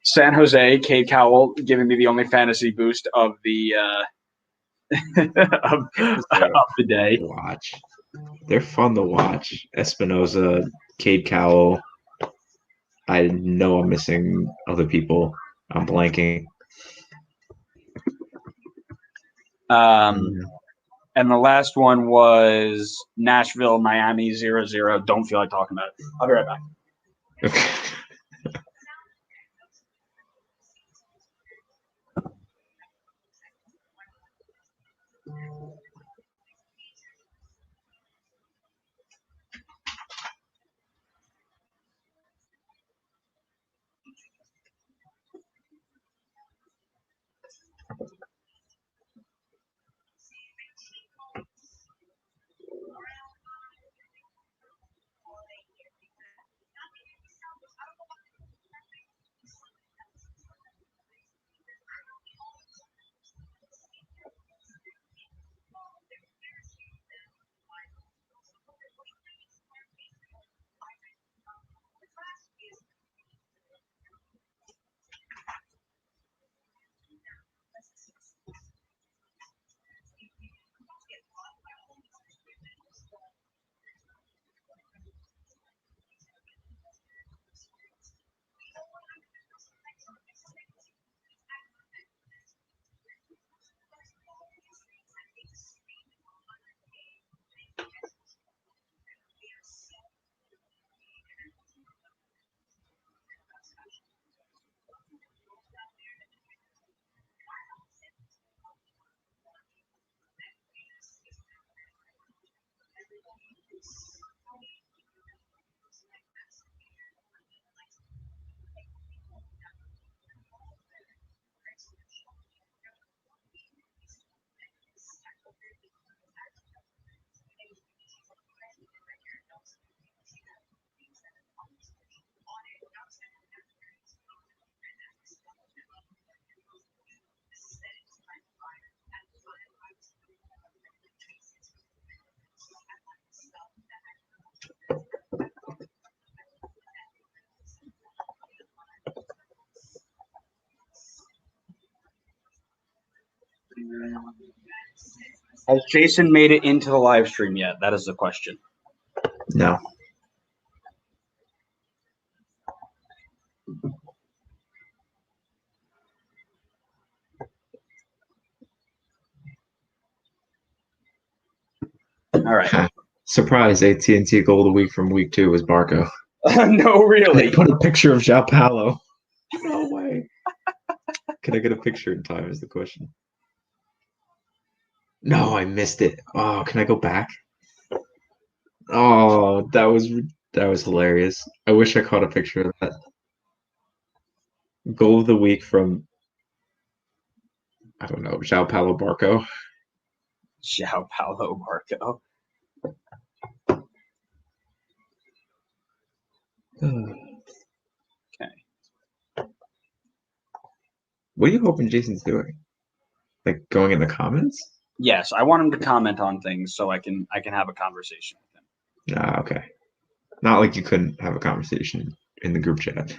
San Jose, Cade Cowell giving me the only fantasy boost of the of the day. Watch. They're fun to watch. Espinoza, Cade Cowell. I know I'm missing other people. I'm blanking. And the last one was Nashville, Miami 0-0. Don't feel like talking about it. I'll be right back. Okay. Has Jason made it into the live stream yet? That is the question. No. All right. Surprise! AT&T goal of the week from week 2 was Barco. No, really. They put a picture of João Paulo. No way. Can I get a picture in time? Is the question. No, I missed it. Oh, can I go back? Oh, that was hilarious. I wish I caught a picture of that. Goal of the week from I don't know, João Paulo Barco. João Paulo Barco. Okay. What are you hoping Jason's doing? Like going in the comments? Yes, I want him to comment on things so I can have a conversation with him. Ah, okay. Not like you couldn't have a conversation in the group chat.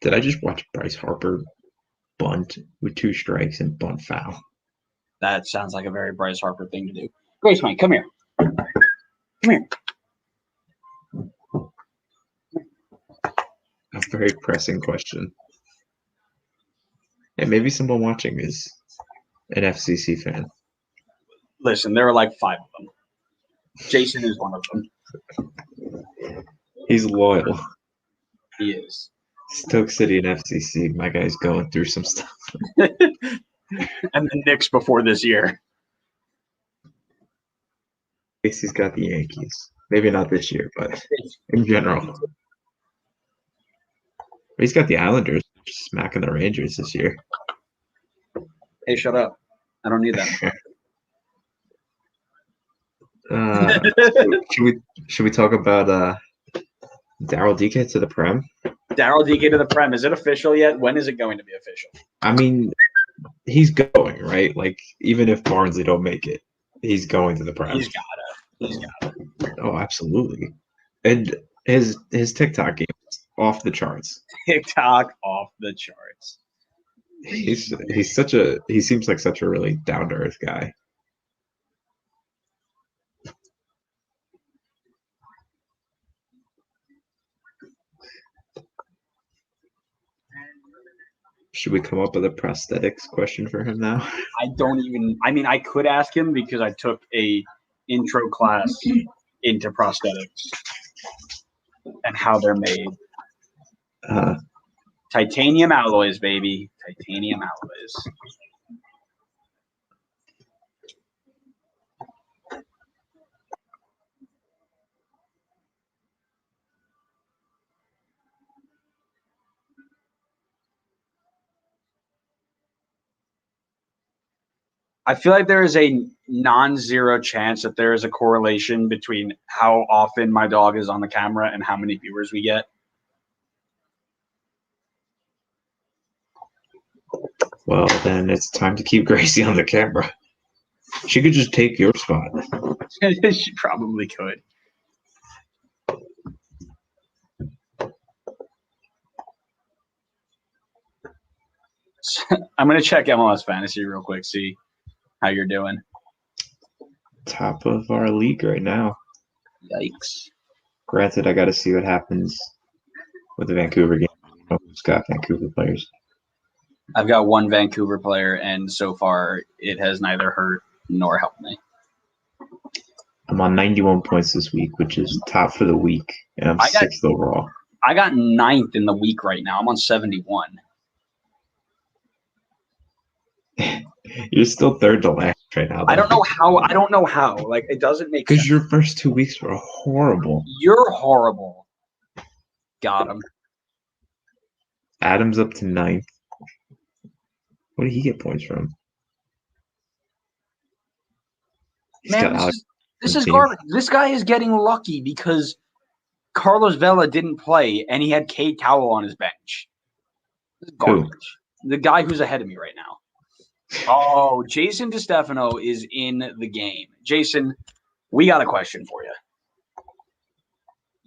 Did I just watch Bryce Harper bunt with 2 strikes and bunt foul? That sounds like a very Bryce Harper thing to do. Grace, Mike, come here. Come here. A very pressing question. And maybe someone watching is an FCC fan. Listen, there are like 5 of them. Jason is one of them. He's loyal. He is. Stoke City and FCC, my guy's going through some stuff. And the Knicks before this year. He's got the Yankees. Maybe not this year, but in general. He's got the Islanders smacking the Rangers this year. Hey, shut up. I don't need that. Should we talk about Daryl Dike to the Prem? Daryl Dike to the Prem. Is it official yet? When is it going to be official? I mean, he's going, right? Like, even if Barnsley don't make it, he's going to the Prem. He's got it. Oh, absolutely. And his TikTok game is off the charts. TikTok off the charts. He seems like such a really down to earth guy. Should we come up with a prosthetics question for him now? I could ask him because I took a intro class into prosthetics and how they're made. Titanium alloys, baby. Titanium alloys. I feel like there is a non-zero chance that there is a correlation between how often my dog is on the camera and how many viewers we get. Well, then it's time to keep Gracie on the camera. She could just take your spot. She probably could. I'm going to check MLS Fantasy real quick, see how you're doing. Top of our league right now. Yikes. Granted, I got to see what happens with the Vancouver game. Who's got Vancouver players? I've got one Vancouver player, and so far it has neither hurt nor helped me. I'm on 91 points this week, which is top for the week, and I'm 6th overall. I got 9th in the week right now. I'm on 71. You're still 3rd to last right now. Though. I don't know how. Like, it doesn't make sense. Because your first 2 weeks were horrible. You're horrible. Got him. Adam's up to 9th. What did he get points from? Man, this is garbage. This guy is getting lucky because Carlos Vela didn't play and he had Cade Cowell on his bench. This is garbage. Who? The guy who's ahead of me right now. Oh, Jason DeStefano is in the game. Jason, we got a question for you.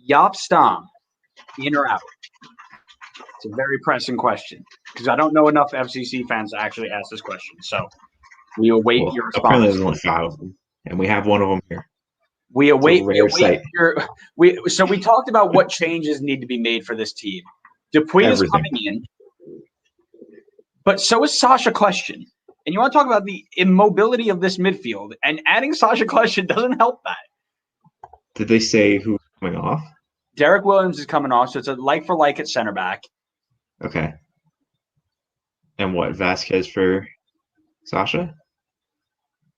Jaap Stam In or out? It's a very pressing question because I don't know enough FCC fans to actually ask this question. So we await your apparently response. there's only 5 of them, and we have one of them here. We await sight. So we talked about what changes need to be made for this team. Dupuis is coming in, but so is Sasha Question. And you want to talk about the immobility of this midfield, and adding Sasha Question doesn't help that. Did they say who's coming off? Derek Williams is coming off, so it's a like for like at center back. Okay. And what, Vasquez for Sasha?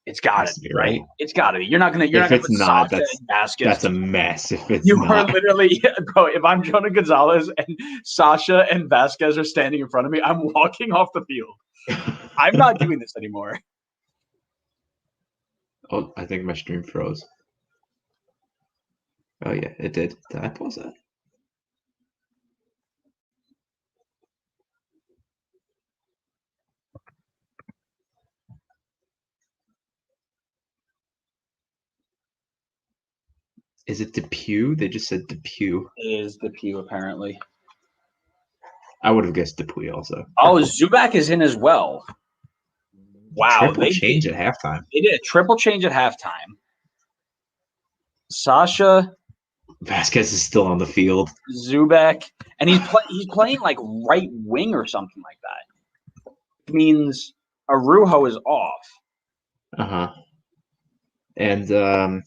It's got to be, right? It's got to be. You're not gonna put not, Sasha and Vasquez. That's a mess. If it's you not. are literally, bro. If I'm Jonah Gonzalez and Sasha and Vasquez are standing in front of me, I'm walking off the field. I'm not doing this anymore. Oh, I think my stream froze. Oh yeah, it did. Did I pause that? Is it Depew? They just said Depew. It is Depew, apparently. I would have guessed Dupuis also. Oh, Zubak is in as well. Wow. Triple change at halftime. They did a triple change at halftime. Sasha. Vasquez is still on the field. Zubak. And he's playing like right wing or something like that. It means Araujo is off. Uh-huh. And oh,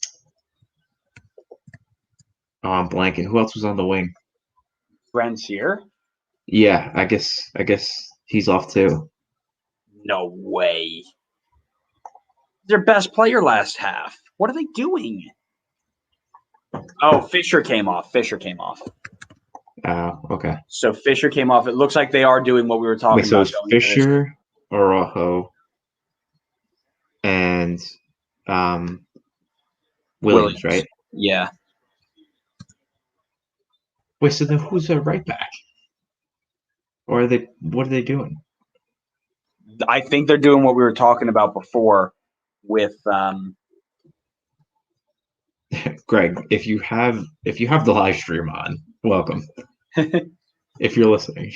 I'm blanking. Who else was on the wing? Grandsir? Yeah, I guess he's off too. No way. Their best player last half. What are they doing? Oh, Fisher came off. Oh, okay. So Fisher came off. It looks like they are doing what we were talking about. So it's Fisher, Araujo, and Williams, right? Yeah. Wait, so then who's their right back? Or what are they doing? I think they're doing what we were talking about before with Greg, if you have the live stream on, welcome. If you're listening.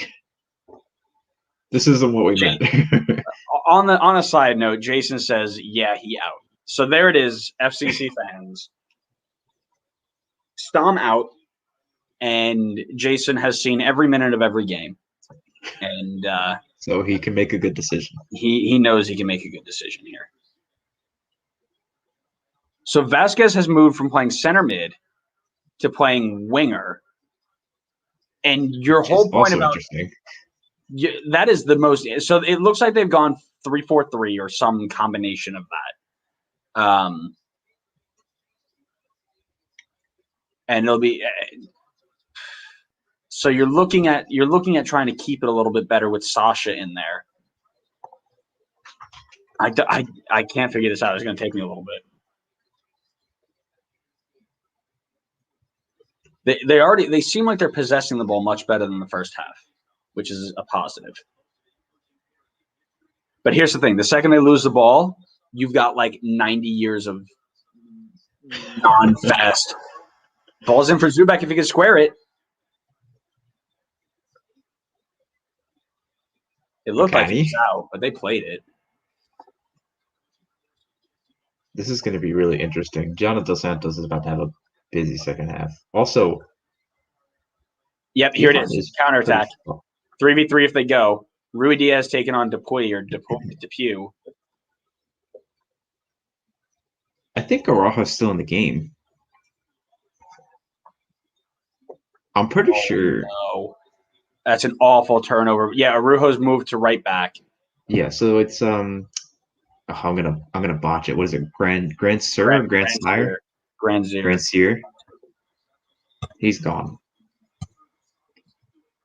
This isn't what we meant. on a side note, Jason says, yeah, he out. So there it is, FCC fans. Stom out, and Jason has seen every minute of every game. And so he can make a good decision. He knows he can make a good decision here. So Vasquez has moved from playing center mid to playing winger. And your whole point about that is the most. So it looks like they've gone 3-4-3 or some combination of that. And it'll be. So you're looking at trying to keep it a little bit better with Sasha in there. I can't figure this out. It's going to take me a little bit. They seem like they're possessing the ball much better than the first half, which is a positive. But here's the thing: the second they lose the ball, you've got like 90 years of non-fast. Ball's in for Zubak if he can square it. It looked like he was out, but they played it. This is going to be really interesting. Jonathan Dos Santos is about to have a busy second half. Also, yep, here it is. Counterattack. 3v3 if they go. Rui Diaz taking on Dupuis or Depew. I think Araujo's still in the game. I'm pretty sure. No. That's an awful turnover. Yeah, Araujo's moved to right back. Yeah, so it's I'm gonna botch it. What is it? Grandsir? Grandsir. He's gone.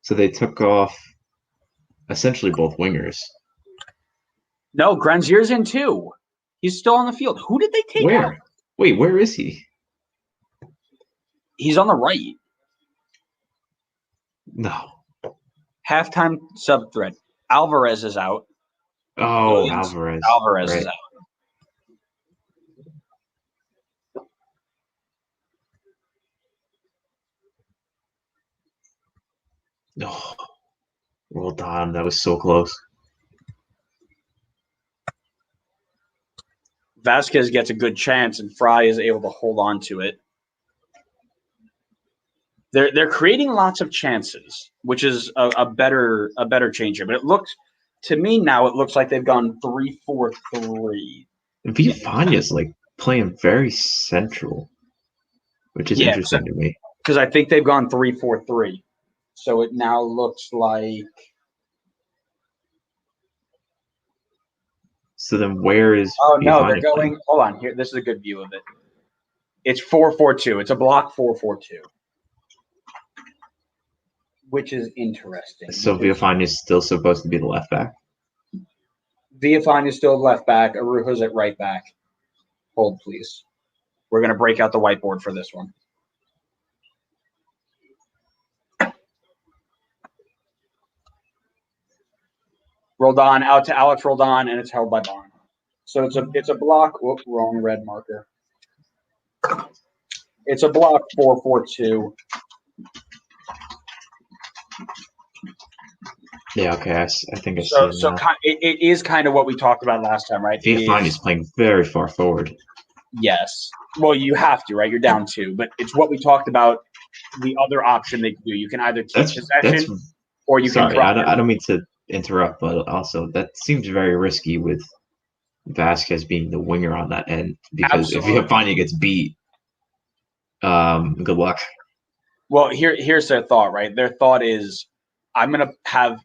So they took off essentially both wingers. No, Grandsir's in too. He's still on the field. Who did they take out? Wait, where is he? He's on the right. No. Halftime sub threat. Alvarez is out. Oh, Alvarez. Alvarez is out. Oh, well done. That was so close. Vasquez gets a good chance, and Fry is able to hold on to it. They're creating lots of chances, which is a better change here. But it looks to me now, it looks like they've gone 3-4-3. Villafaña's like playing very central, which is interesting to me. Because I think they've gone 3-4-3. So it now looks like. So then where is Oh no, they're Villafaña going. playing? Hold on, here. This is a good view of it. It's 4-4-2. It's a block 4-4-2, which is interesting. So Villafaña is still supposed to be the left back. Villafaña is still left back. Arujo's at right back. Hold, please. We're going to break out the whiteboard for this one. Roldan out to Alex Roldan, and it's held by Bond. So it's a block. Whoop, wrong red marker. It's a block 4-4-2. Yeah, okay. I think I see it now. It is kind of what we talked about last time, right? Villafaña's playing very far forward. Yes. Well, you have to, right? You're down 2. But it's what we talked about, the other option they can do. You can either keep possession or you can drop. I don't mean to interrupt, but also that seems very risky with Vasquez being the winger on that end. Because if Villafaña gets beat, good luck. Well, here's their thought, right? Their thought is, I'm going to have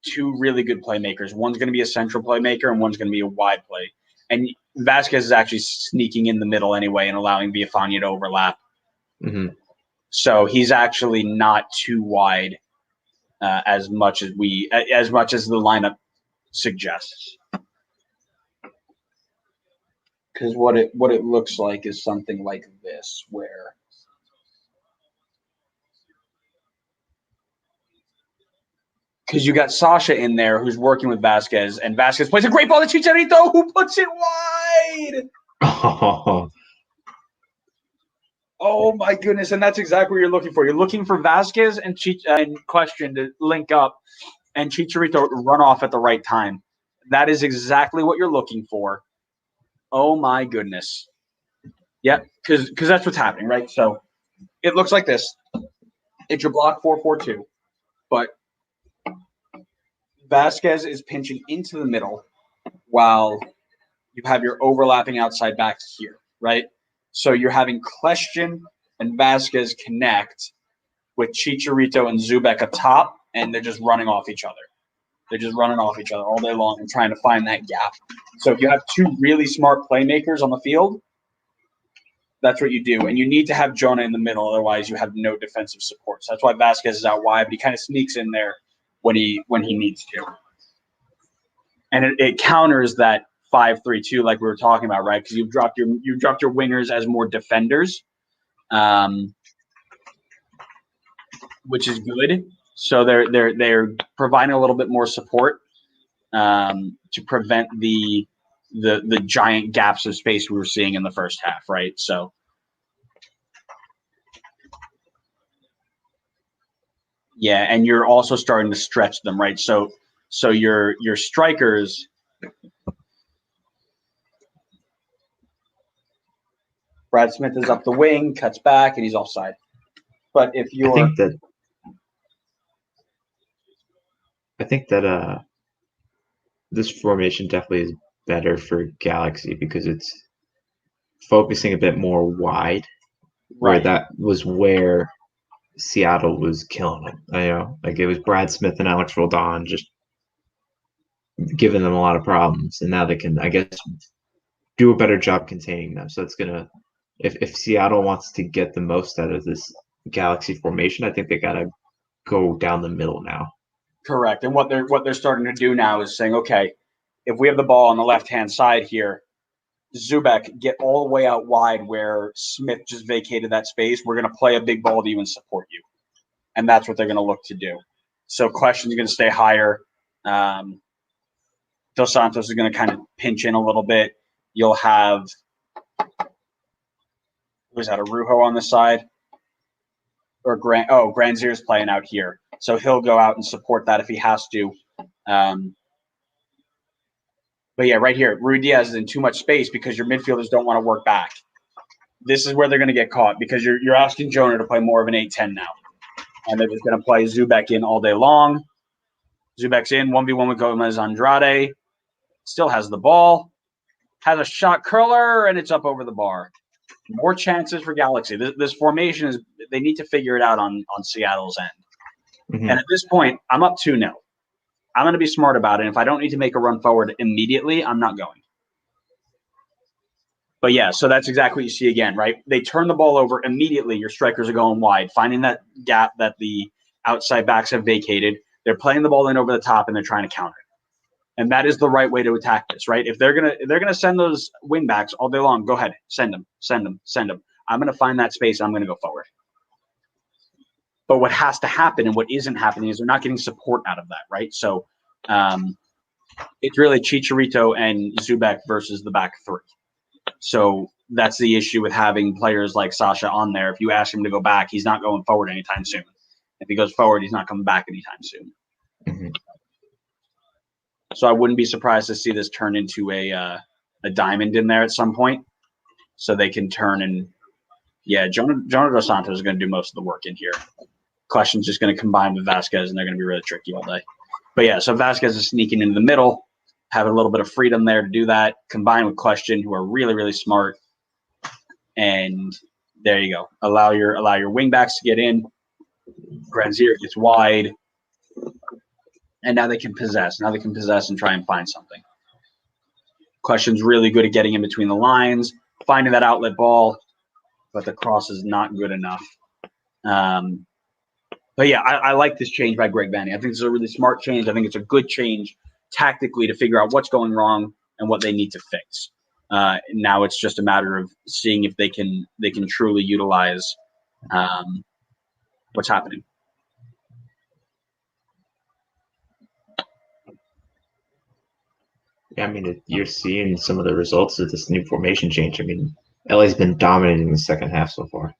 2 really good playmakers. One's going to be a central playmaker, and one's going to be a wide play. And Vasquez is actually sneaking in the middle anyway and allowing Villafaña to overlap. Mm-hmm. So he's actually not too wide as much as the lineup suggests. Because what it looks like is something like this, where because you got Sasha in there who's working with Vasquez, and Vasquez plays a great ball to Chicharito, who puts it wide. Oh my goodness! And that's exactly what you're looking for. You're looking for Vasquez and Question to link up, and Chicharito to run off at the right time. That is exactly what you're looking for. Oh my goodness! Yep, because that's what's happening, right? So it looks like this. It's your block 4-4-2, but Vasquez is pinching into the middle while you have your overlapping outside backs here, right? So you're having Question and Vasquez connect with Chicharito and Zubek atop, and they're just running off each other. They're just running off each other all day long and trying to find that gap. So if you have 2 really smart playmakers on the field, that's what you do. And you need to have Jonah in the middle, otherwise you have no defensive support. So that's why Vasquez is out wide, but he kind of sneaks in there when he needs to. And it counters that 5-3-2 like we were talking about, right? Because you've dropped your wingers as more defenders, which is good. So they're providing a little bit more support to prevent the giant gaps of space we were seeing in the first half, right? So yeah, and you're also starting to stretch them, right? So your strikers. Brad Smith is up the wing, cuts back, and he's offside. But if you're, I think that this formation definitely is better for Galaxy because it's focusing a bit more wide, where that was where Seattle was killing them. Like it was Brad Smith and Alex Roldan just giving them a lot of problems, and now they can, I guess, do a better job containing them. So it's gonna, if Seattle wants to get the most out of this Galaxy formation, I think they gotta go down the middle now. Correct. And what they're starting to do now is saying, okay, if we have the ball on the left-hand side here, Zubek, get all the way out wide where Smith just vacated that space. We're going to play a big ball to you and support you. And that's what they're going to look to do. So Question's going to stay higher. Dos Santos is going to kind of pinch in a little bit. You'll have, who's that, Arujo on the side? or Granzier's playing out here, so he'll go out and support that if he has to. But yeah, right here, Ruidíaz is in too much space because your midfielders don't want to work back. This is where they're going to get caught because you're asking Jonah to play more of an 8-10 now. And they're just going to play Zubek in all day long. Zubek's in, 1v1 with Gomez Andrade. Still has the ball. Has a shot curler, and it's up over the bar. More chances for Galaxy. This formation is – they need to figure it out on Seattle's end. Mm-hmm. And at this point, I'm up 2-0. I'm going to be smart about it. If I don't need to make a run forward immediately, I'm not going. But yeah, so that's exactly what you see again, right? They turn the ball over immediately. Your strikers are going wide, finding that gap that the outside backs have vacated. They're playing the ball in over the top, and they're trying to counter it. And that is the right way to attack this, right? If they're gonna send those wing backs all day long, go ahead, send them. I'm gonna find that space. And I'm gonna go forward. But what has to happen and what isn't happening is they're not getting support out of that, right? So it's really Chicharito and Zubek versus the back three. So that's the issue with having players like Sasha on there. If you ask him to go back, he's not going forward anytime soon. If he goes forward, he's not coming back anytime soon. Mm-hmm. So I wouldn't be surprised to see this turn into a diamond in there at some point, so they can turn and Jonah Dos Santos is going to do most of the work in here. Question's just going to combine with Vasquez, and they're going to be really tricky all day. But yeah, so Vasquez is sneaking into the middle, having a little bit of freedom there to do that, combined with Question, who are really, really smart. And there you go. Allow your wing backs to get in. Granzier gets wide. And now they can possess. Now they can possess and try and find something. Question's really good at getting in between the lines, finding that outlet ball, but the cross is not good enough. But yeah, I like this change by Greg Vanney. I think it's a really smart change. I think it's a good change tactically to figure out what's going wrong and what they need to fix. Now it's just a matter of seeing if they can truly utilize what's happening. Yeah, I mean, you're seeing some of the results of this new formation change. I mean, LA's been dominating the second half so far.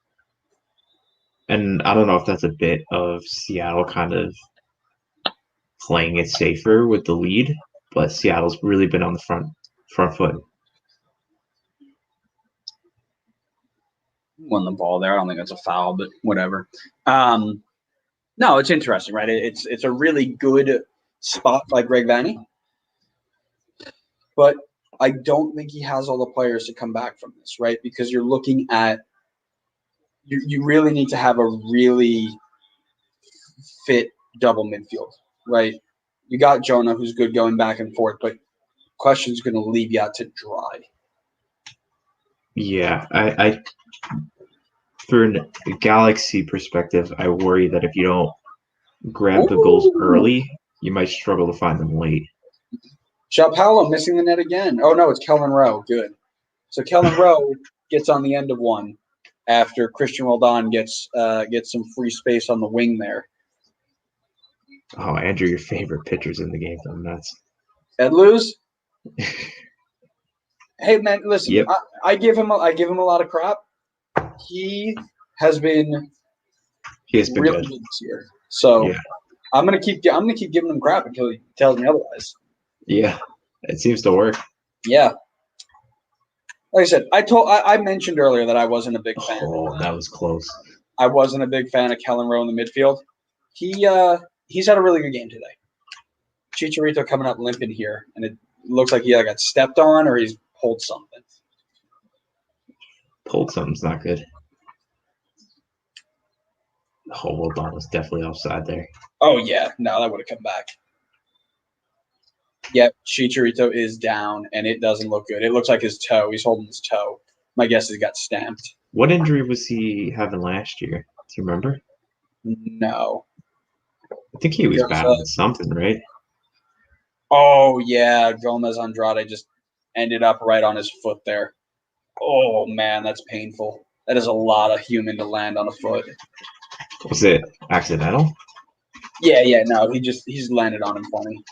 And I don't know if that's a bit of Seattle kind of playing it safer with the lead, but Seattle's really been on the front foot. Won the ball there. I don't think that's a foul, but whatever. No, it's interesting, right? It's a really good spot by Greg Vanney. But I don't think he has all the players to come back from this, right? Because you're looking at you really need to have a really fit double midfield, right? You got Jonah, who's good going back and forth, but Question's going to leave you out to dry. Yeah, I for a Galaxy perspective, I worry that if you don't grab the goals early, you might struggle to find them late. Sao Paulo missing the net again. Oh, no, it's Kelvin Rowe. Good. So Kelvin Rowe gets on the end of one after Christian Roldan gets some free space on the wing there. Oh, Andrew, your favorite pitchers in the game. I'm nuts. Ed Luz? Hey, man, listen, yep. I give him a lot of crap. He has been really good this year. So yeah. I'm gonna keep giving him crap until he tells me otherwise. Yeah, it seems to work. Yeah. Like I said, I mentioned earlier that I wasn't a big fan. Oh, that was close. I wasn't a big fan of Kelvin Rowe in the midfield. He's had a really good game today. Chicharito coming up limping here, and it looks like he either got stepped on or he's pulled something. Pulled something's not good. Oh, well done. Was definitely offside there. Oh, yeah. No, that would have come back. Yep, Chicharito is down, and it doesn't look good. It looks like his toe. He's holding his toe. My guess is he got stamped. What injury was he having last year? Do you remember? No. I think he was battling something, right? Oh, yeah. Gomez Andrade just ended up right on his foot there. Oh, man, that's painful. That is a lot of human to land on a foot. Was it accidental? Yeah, no. He's landed on him funny.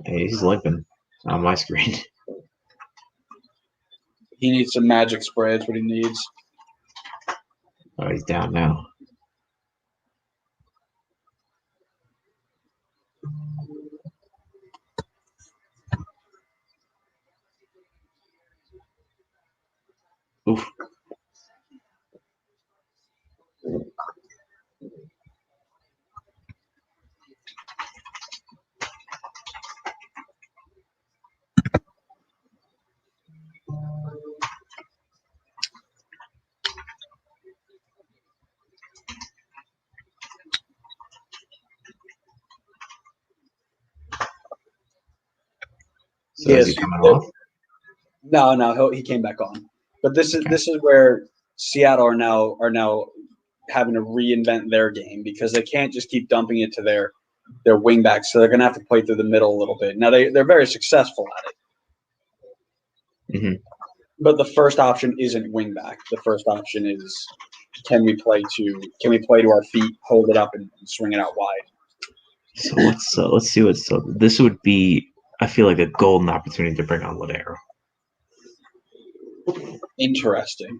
Hey, he's limping on my screen. He needs some magic spray. That's what he needs. Oh, he's down now. Oof. So is he coming off? No, he came back on. But this is where Seattle are now having to reinvent their game because they can't just keep dumping it to their wing backs. So they're going to have to play through the middle a little bit. Now they're very successful at it. Mm-hmm. But the first option isn't wing back. The first option is can we play to our feet, hold it up, and swing it out wide. So let's see this would be. I feel like a golden opportunity to bring on Ladero. Interesting.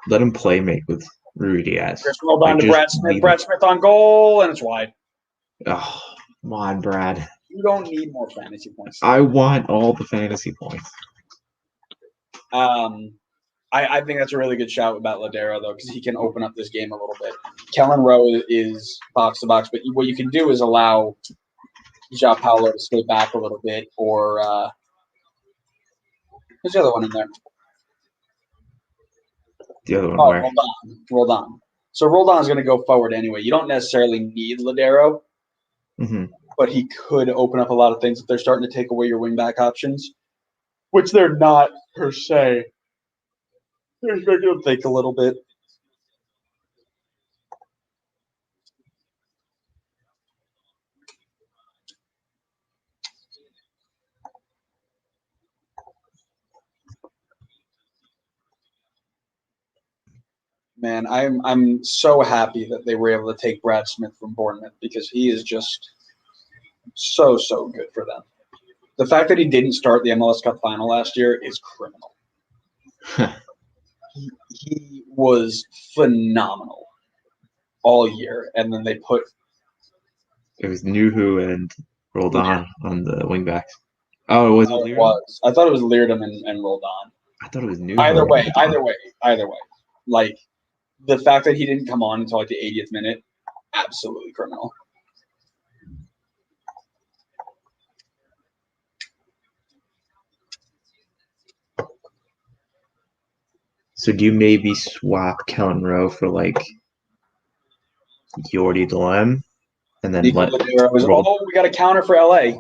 Let him play make with Rui Diaz. Chris rolled on to Brad Smith. Brad Smith on goal, and it's wide. Oh, come on, Brad. You don't need more fantasy points. I want all the fantasy points. I think that's a really good shout about Ladero, though, because he can open up this game a little bit. Kellen Rowe is box to box, but what you can do is allow João Paulo to stay back a little bit, or who's the other one in there? The other one where? Roldan. So Roldan is going to go forward anyway. You don't necessarily need Ladero, but he could open up a lot of things if they're starting to take away your wingback options, which they're not per se. They're going to think a little bit. Man, I'm so happy that they were able to take Brad Smith from Bournemouth because he is just so good for them. The fact that he didn't start the MLS Cup final last year is criminal. He was phenomenal all year, and then they put it was Nuhu and Roldan on the wingbacks. Oh, it was. It was. I thought it was Leardom and Roldan. I thought it was Nuhu. Either way. Like the fact that he didn't come on until like the 80th minute, absolutely criminal. So do you maybe swap Kellen Rowe for like Jordi Delem, and then we got a counter for LA.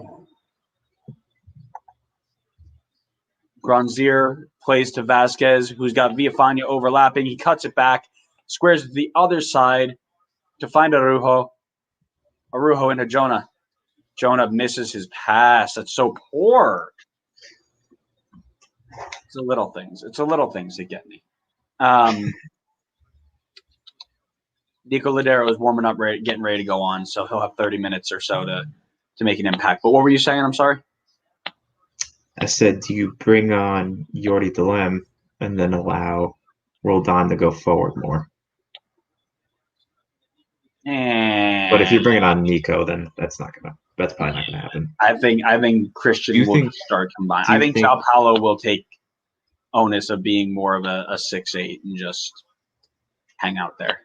Granzier plays to Vasquez, who's got Villafana overlapping. He cuts it back, squares to the other side to find Araujo. Araujo into Jonah. Jonah misses his pass. That's so poor. It's the little things. That get me. Nico Ladero is warming up, getting ready to go on, so he'll have 30 minutes or so to make an impact. But what were you saying? I'm sorry. I said, do you bring on Jordi Delem and then allow Roldan to go forward more? But if you're bringing on Nico, then that's probably not gonna happen. I think Christian will start combined. I think João Paulo will take onus of being more of a 6'8" and just hang out there.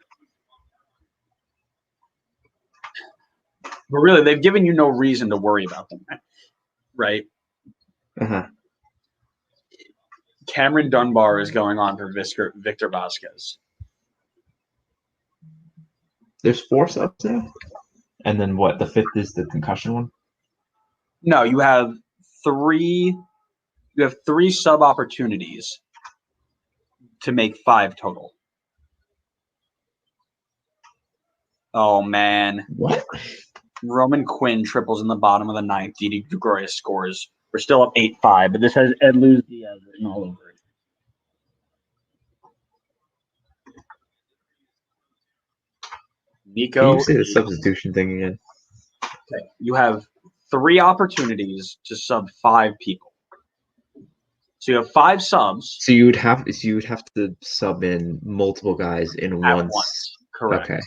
But really, they've given you no reason to worry about them, right? Uh-huh. Cameron Dunbar is going on for Victor Vasquez. There's 4 subs now? And then what? The 5th is the concussion one? No, you have 3 sub opportunities to make 5 total. Oh, man. What? Roman Quinn triples in the bottom of the 9th. Didi Gregorius scores. We're still up 8-5, but this has Ed Luz Diaz written all over it. Nico. Can you say the substitution thing again? Okay. You have 3 opportunities to sub 5 people. So you have 5 subs So you would have to sub in multiple guys in at once. once. Correct. Okay.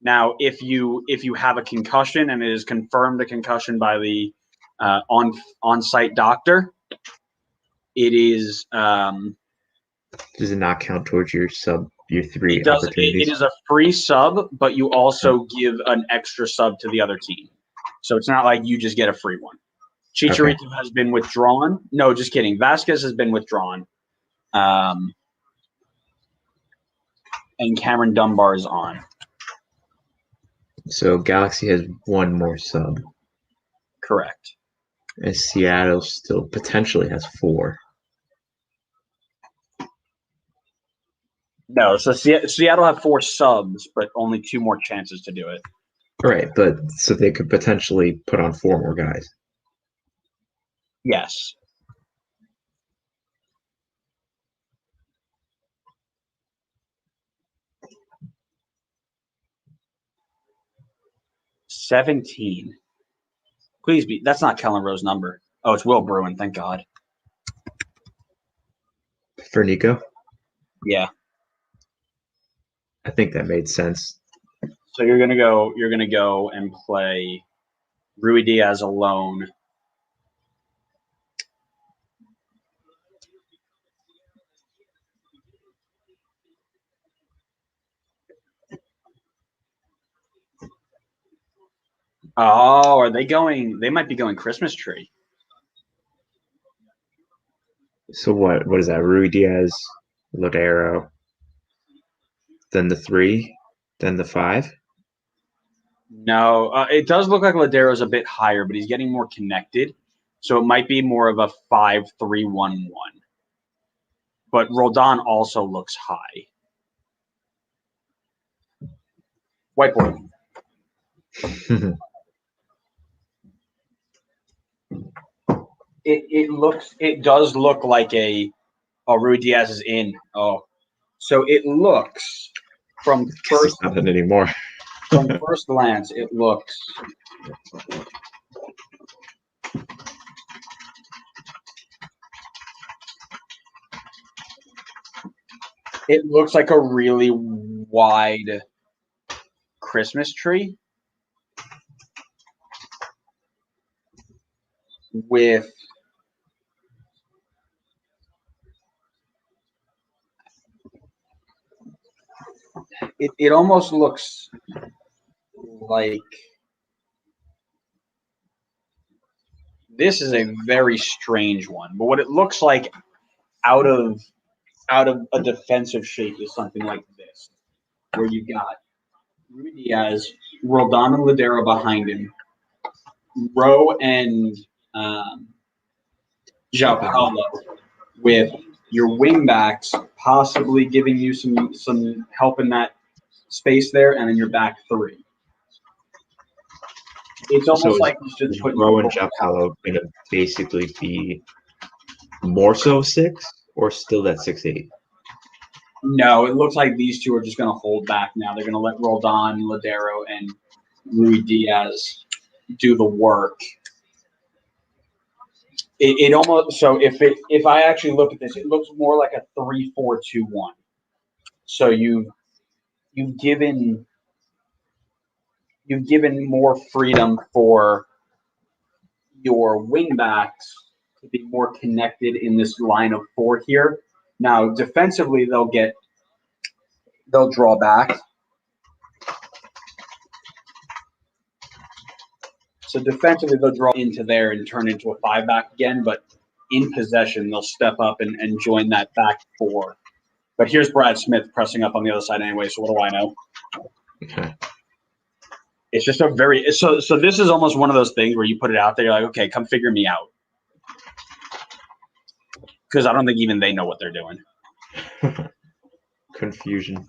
Now, if you have a concussion and it is confirmed a concussion by the on-site doctor, it is Does it not count towards your 3 it does opportunities? it is a free sub, but you also give an extra sub to the other team. So it's not like you just get a free one. Chicharito has been withdrawn. No, just kidding. Vasquez has been withdrawn. And Cameron Dunbar is on. So Galaxy has 1 more sub. Correct. And Seattle still potentially has 4. No, so Seattle have 4 subs, but only 2 more chances to do it. Right, but so they could potentially put on 4 more guys. Yes. $17. Please be. That's not Kellen Rowe's number. Oh, it's Will Bruin. Thank God. For Nico? Yeah. I think that made sense. So you're gonna go and play Rui Diaz alone. Oh, are they going? They might be going Christmas tree. So what is that? Rui Diaz, Lodero, then the 3, then the 5? No, it does look like Ladero's a bit higher, but he's getting more connected. So it might be more of a 5-3-1-1. But Roldan also looks high. Whiteboard. It does look like Rui Diaz is in. Oh, so it looks from first nothing anymore. From first glance, it looks like a really wide Christmas tree with it almost looks like this is a very strange one, but what it looks like out of a defensive shape is something like this, where you got Rui Diaz, Roldan and Ladero behind him, Rowe and João Paulo with your wingbacks possibly giving you some help in that space there, and then your back 3. It's almost like he's just putting Rowe and Japalo going to basically be more so 6 or still that 6-8? No, it looks like these two are just going to hold back now. They're going to let Roldan, Ladero, and Rui Diaz do the work. It almost so if I actually look at this, it looks more like a 3-4-2-1. So you've given more freedom for your wingbacks to be more connected in this line of 4 here. Now defensively, they'll draw back. So defensively, they'll draw into there and turn into a 5-back again. But in possession, they'll step up and join that back 4. But here's Brad Smith pressing up on the other side anyway. So what do I know? Okay. It's just a very so this is almost one of those things where you put it out there, you're like, okay, come figure me out. Because I don't think even they know what they're doing. Confusion.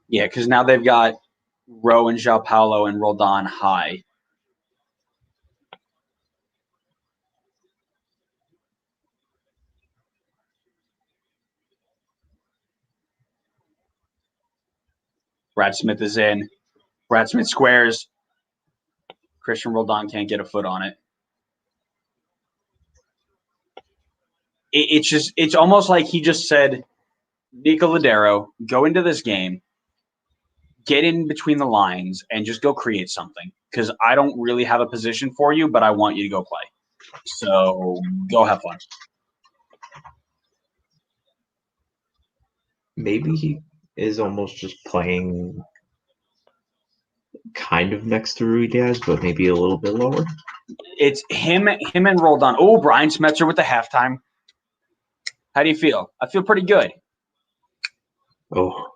Yeah, because now they've got Rowe and João Paulo and Roldan high. Brad Smith is in. Brad Smith squares. Christian Roldan can't get a foot on it. It's almost like he just said, Nico Ladero, go into this game, get in between the lines, and just go create something. Because I don't really have a position for you, but I want you to go play. So go have fun. Maybe he is almost just playing kind of next to Rui Diaz, but maybe a little bit lower. It's him and Roldan. Oh, Brian Smetzer with the halftime. How do you feel? I feel pretty good. Oh.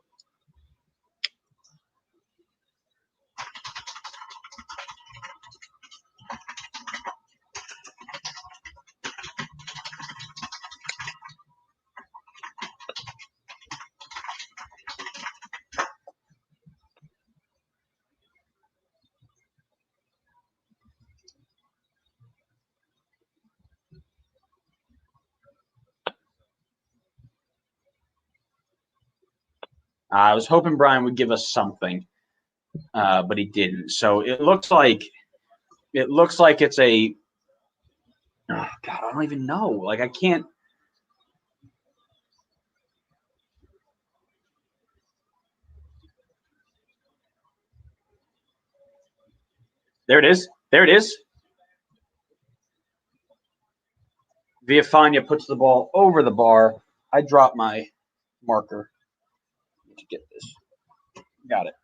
I was hoping Brian would give us something, but he didn't. So it looks like it's a. Oh, God, I don't even know. Like I can't. There it is. There it is. Villafana puts the ball over the bar. I dropped my marker to get this. Got it.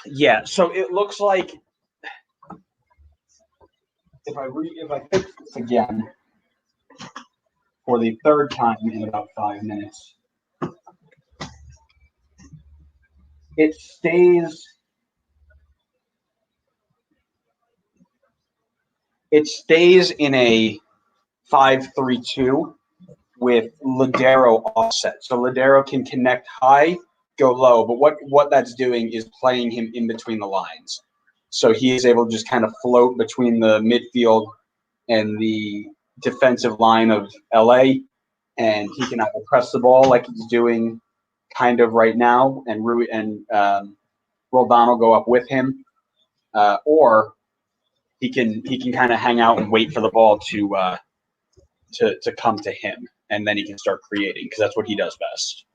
Yeah, so it looks like if I fix this again for the third time in about 5 minutes, it stays in a 5-3-2 with Ladero offset. So Ladero can connect high, go low, but what that's doing is playing him in between the lines. So he is able to just kind of float between the midfield and the defensive line of LA, and he can either press the ball like he's doing kind of right now, and Roldan will go up with him, or he can kind of hang out and wait for the ball to come to him, and then he can start creating because that's what he does best.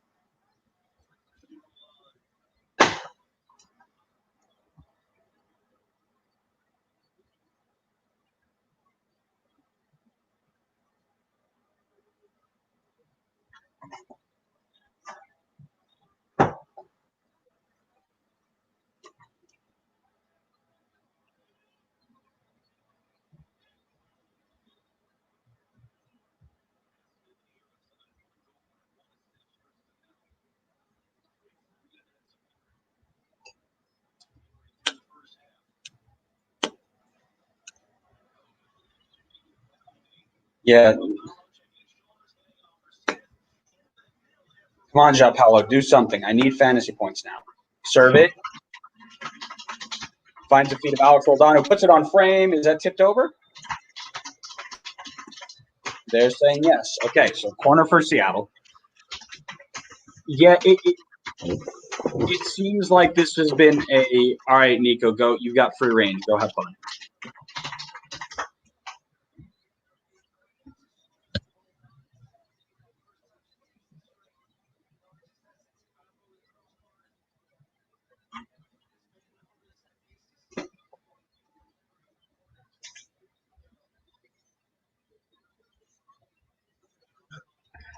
Yeah. Come on, João Paulo, do something. I need fantasy points now. Serve it. Finds the feet of Alex Roldan, who puts it on frame. Is that tipped over? They're saying yes. Okay, so corner for Seattle. Yeah, it seems like this has been all right, Nico, go. You've got free range. Go have fun.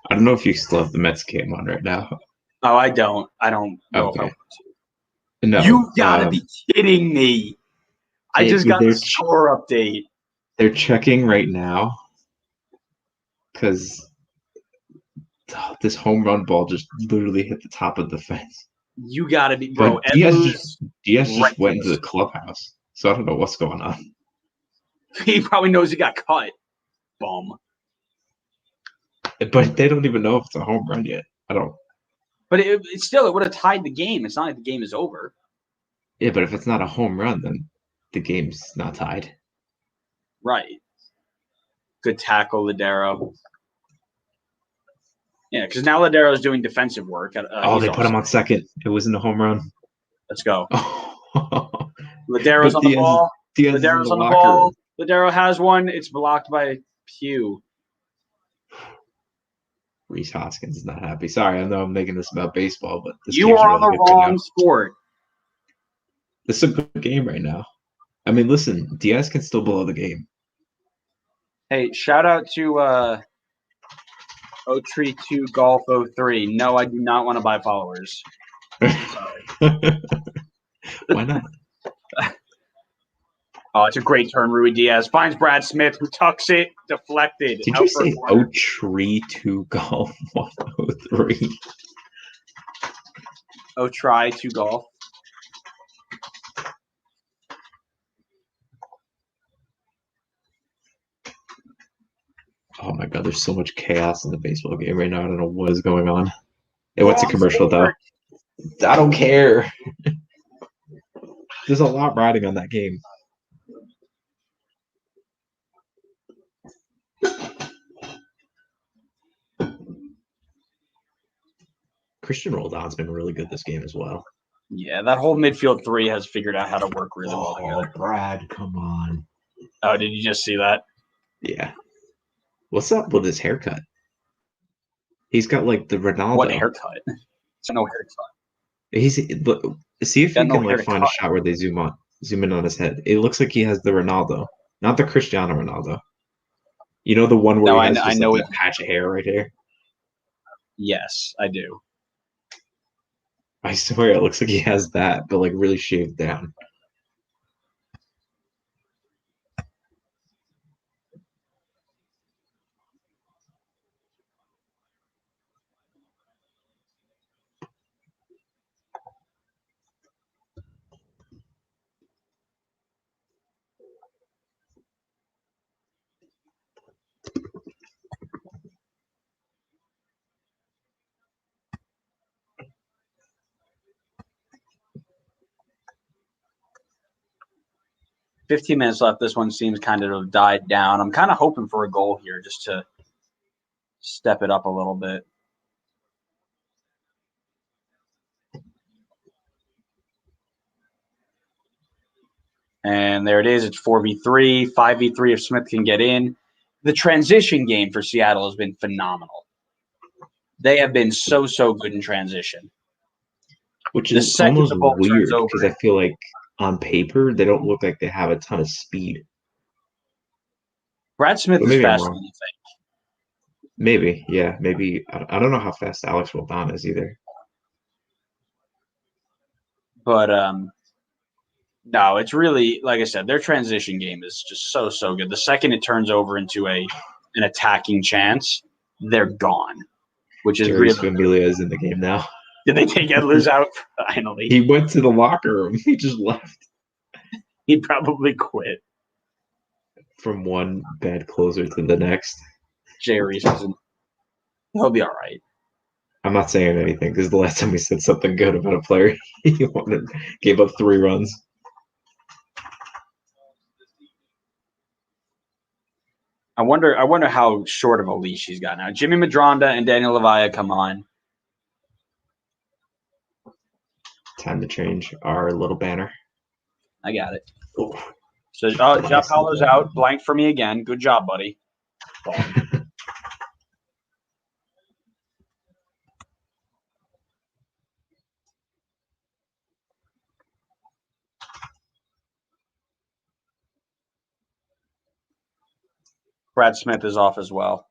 I don't know if you still have the Mets game on right now. Oh, I don't know if I Okay. want No. to. You gotta be kidding me. I just got the score update. They're checking right now because this home run ball just literally hit the top of the fence. You gotta be, bro. But Diaz just went into the clubhouse, so I don't know what's going on. He probably knows he got cut. Bum. But they don't even know if it's a home run yet. I don't. But it would have tied the game. It's not like the game is over. Yeah, but if it's not a home run, then the game's not tied. Right. Good tackle, Ladero. Yeah, because now Ladero's doing defensive work. They put him on second. It wasn't a home run. Let's go. But Ladero's on the ball. Diaz Ladero's is on the locker ball. room. Ladero has one. It's blocked by Pugh. Reese Hoskins is not happy. Sorry, I know I'm making this about baseball, but this You game's are on really the good right wrong now. sport. This is a good game right now. I mean, listen, Diaz can still blow the game. Hey, shout out to Otree2 Golf 03. No, I do not want to buy followers. Sorry. Why not? Oh, it's a great turn. Rui Diaz finds Brad Smith, who tucks it, deflected. Did you say Otree2 Golf 103? Try to golf. Oh my god, there's so much chaos in the baseball game right now. I don't know what is going on. It went to commercial though. I don't care. There's a lot riding on that game. Christian Roldan's been really good this game as well. Yeah, that whole midfield three has figured out how to work really well together. Brad, come on. Oh, did you just see that? Yeah. What's up with his haircut? He's got like the Ronaldo. What haircut? It's no haircut. See if you can find a shot where they zoom in on his head. It looks like he has the Ronaldo, not the Cristiano Ronaldo. You know the one where he has just like that patch of hair right here? Yes, I do. I swear it looks like he has that, but like really shaved down. $15 minutes left. This one seems kind of have died down. I'm kind of hoping for a goal here just to step it up a little bit. And there it is. It's 4v3, 5v3 if Smith can get in. The transition game for Seattle has been phenomenal. They have been so good in transition. Which is almost weird because I feel like on paper they don't look like they have a ton of speed. Brad Smith is faster than you think. Maybe, yeah. Maybe. I don't know how fast Alex Roldan is either. But no, it's really, like I said, their transition game is just so good. The second it turns over into an attacking chance, they're gone. Which is Jerry's Familia is in the game now. Did they take Edler's out finally? He went to the locker room. He just left. He probably quit. From one bad closer to the next. Jerry's he'll be all right. I'm not saying anything because the last time we said something good about a player, he gave up 3 runs. I wonder how short of a leash he's got now. Jimmy Madronda and Daniel Lavaya come on. Time to change our little banner. I got it. Ooh. So, Jeff Fowler's out. Blank for me again. Good job, buddy. Brad Smith is off as well.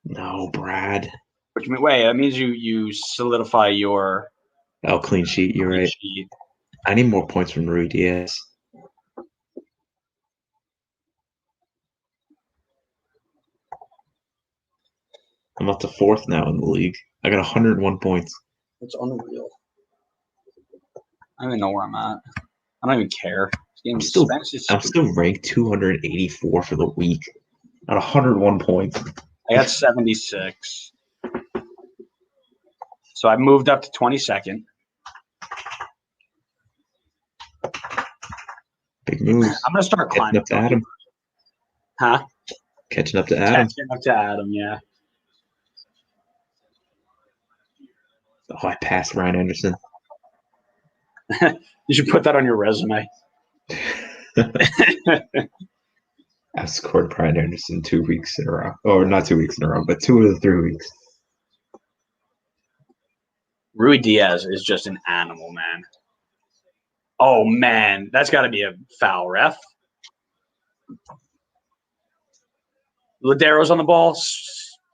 No, Brad. Which wait, that means you solidify your clean sheet. You're right. Sheet. I need more points from Rui Diaz. I'm up to 4th now in the league. I got 101 points. It's unreal. I don't even know where I'm at. I don't even care. I'm still ranked 284 for the week. At 101 points. I got 76. So I moved up to 22nd. Big moves. I'm going to start climbing. Catching up to Adam. Huh? Catching up to Adam. Catching up to Adam, yeah. Oh, I passed Ryan Anderson. You should put that on your resume. I've scored Ryan Anderson 2 weeks in a row. Or not 2 weeks in a row, but 2 of the 3 weeks. Rui Diaz is just an animal, man. Oh, man. That's got to be a foul, ref. Ladero's on the ball.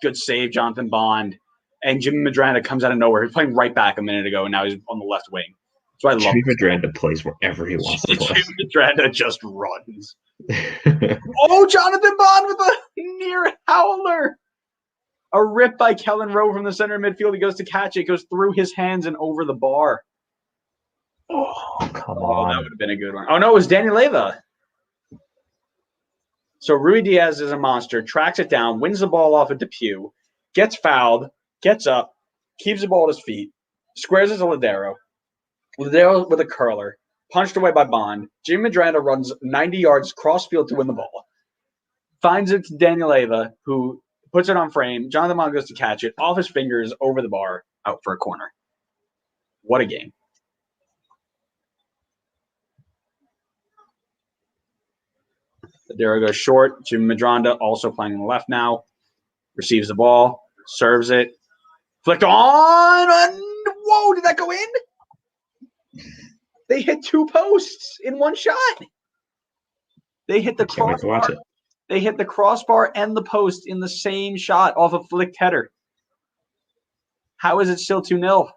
Good save, Jonathan Bond. And Jimmy Medranda comes out of nowhere. He's playing right back a minute ago, and now he's on the left wing. So I love Jimmy Medranda plays wherever he wants to play. Jimmy Medranda just runs. Oh, Jonathan Bond with a near howler. A rip by Kellen Rowe from the center of midfield. He goes to catch it. Goes through his hands and over the bar. Oh, come on. That would have been a good one. Oh, no, it was Danny Leyva. So Rui Diaz is a monster, tracks it down, wins the ball off of Depew, gets fouled, gets up, keeps the ball at his feet, squares it to Ladero. Ladero with a curler, punched away by Bond. Jimmy Medranda runs 90 yards cross field to win the ball. Finds it to Daniel Leyva, who puts it on frame. Jonathan Bond goes to catch it, off his fingers, over the bar, out for a corner. What a game. Ladero goes short. Jimmy Medranda, also playing on the left now, receives the ball, serves it. Flicked on, and whoa, did that go in? They hit 2 posts in one shot. They hit the crossbar. They hit the crossbar and the post in the same shot off a flicked header. How is it still 2-0?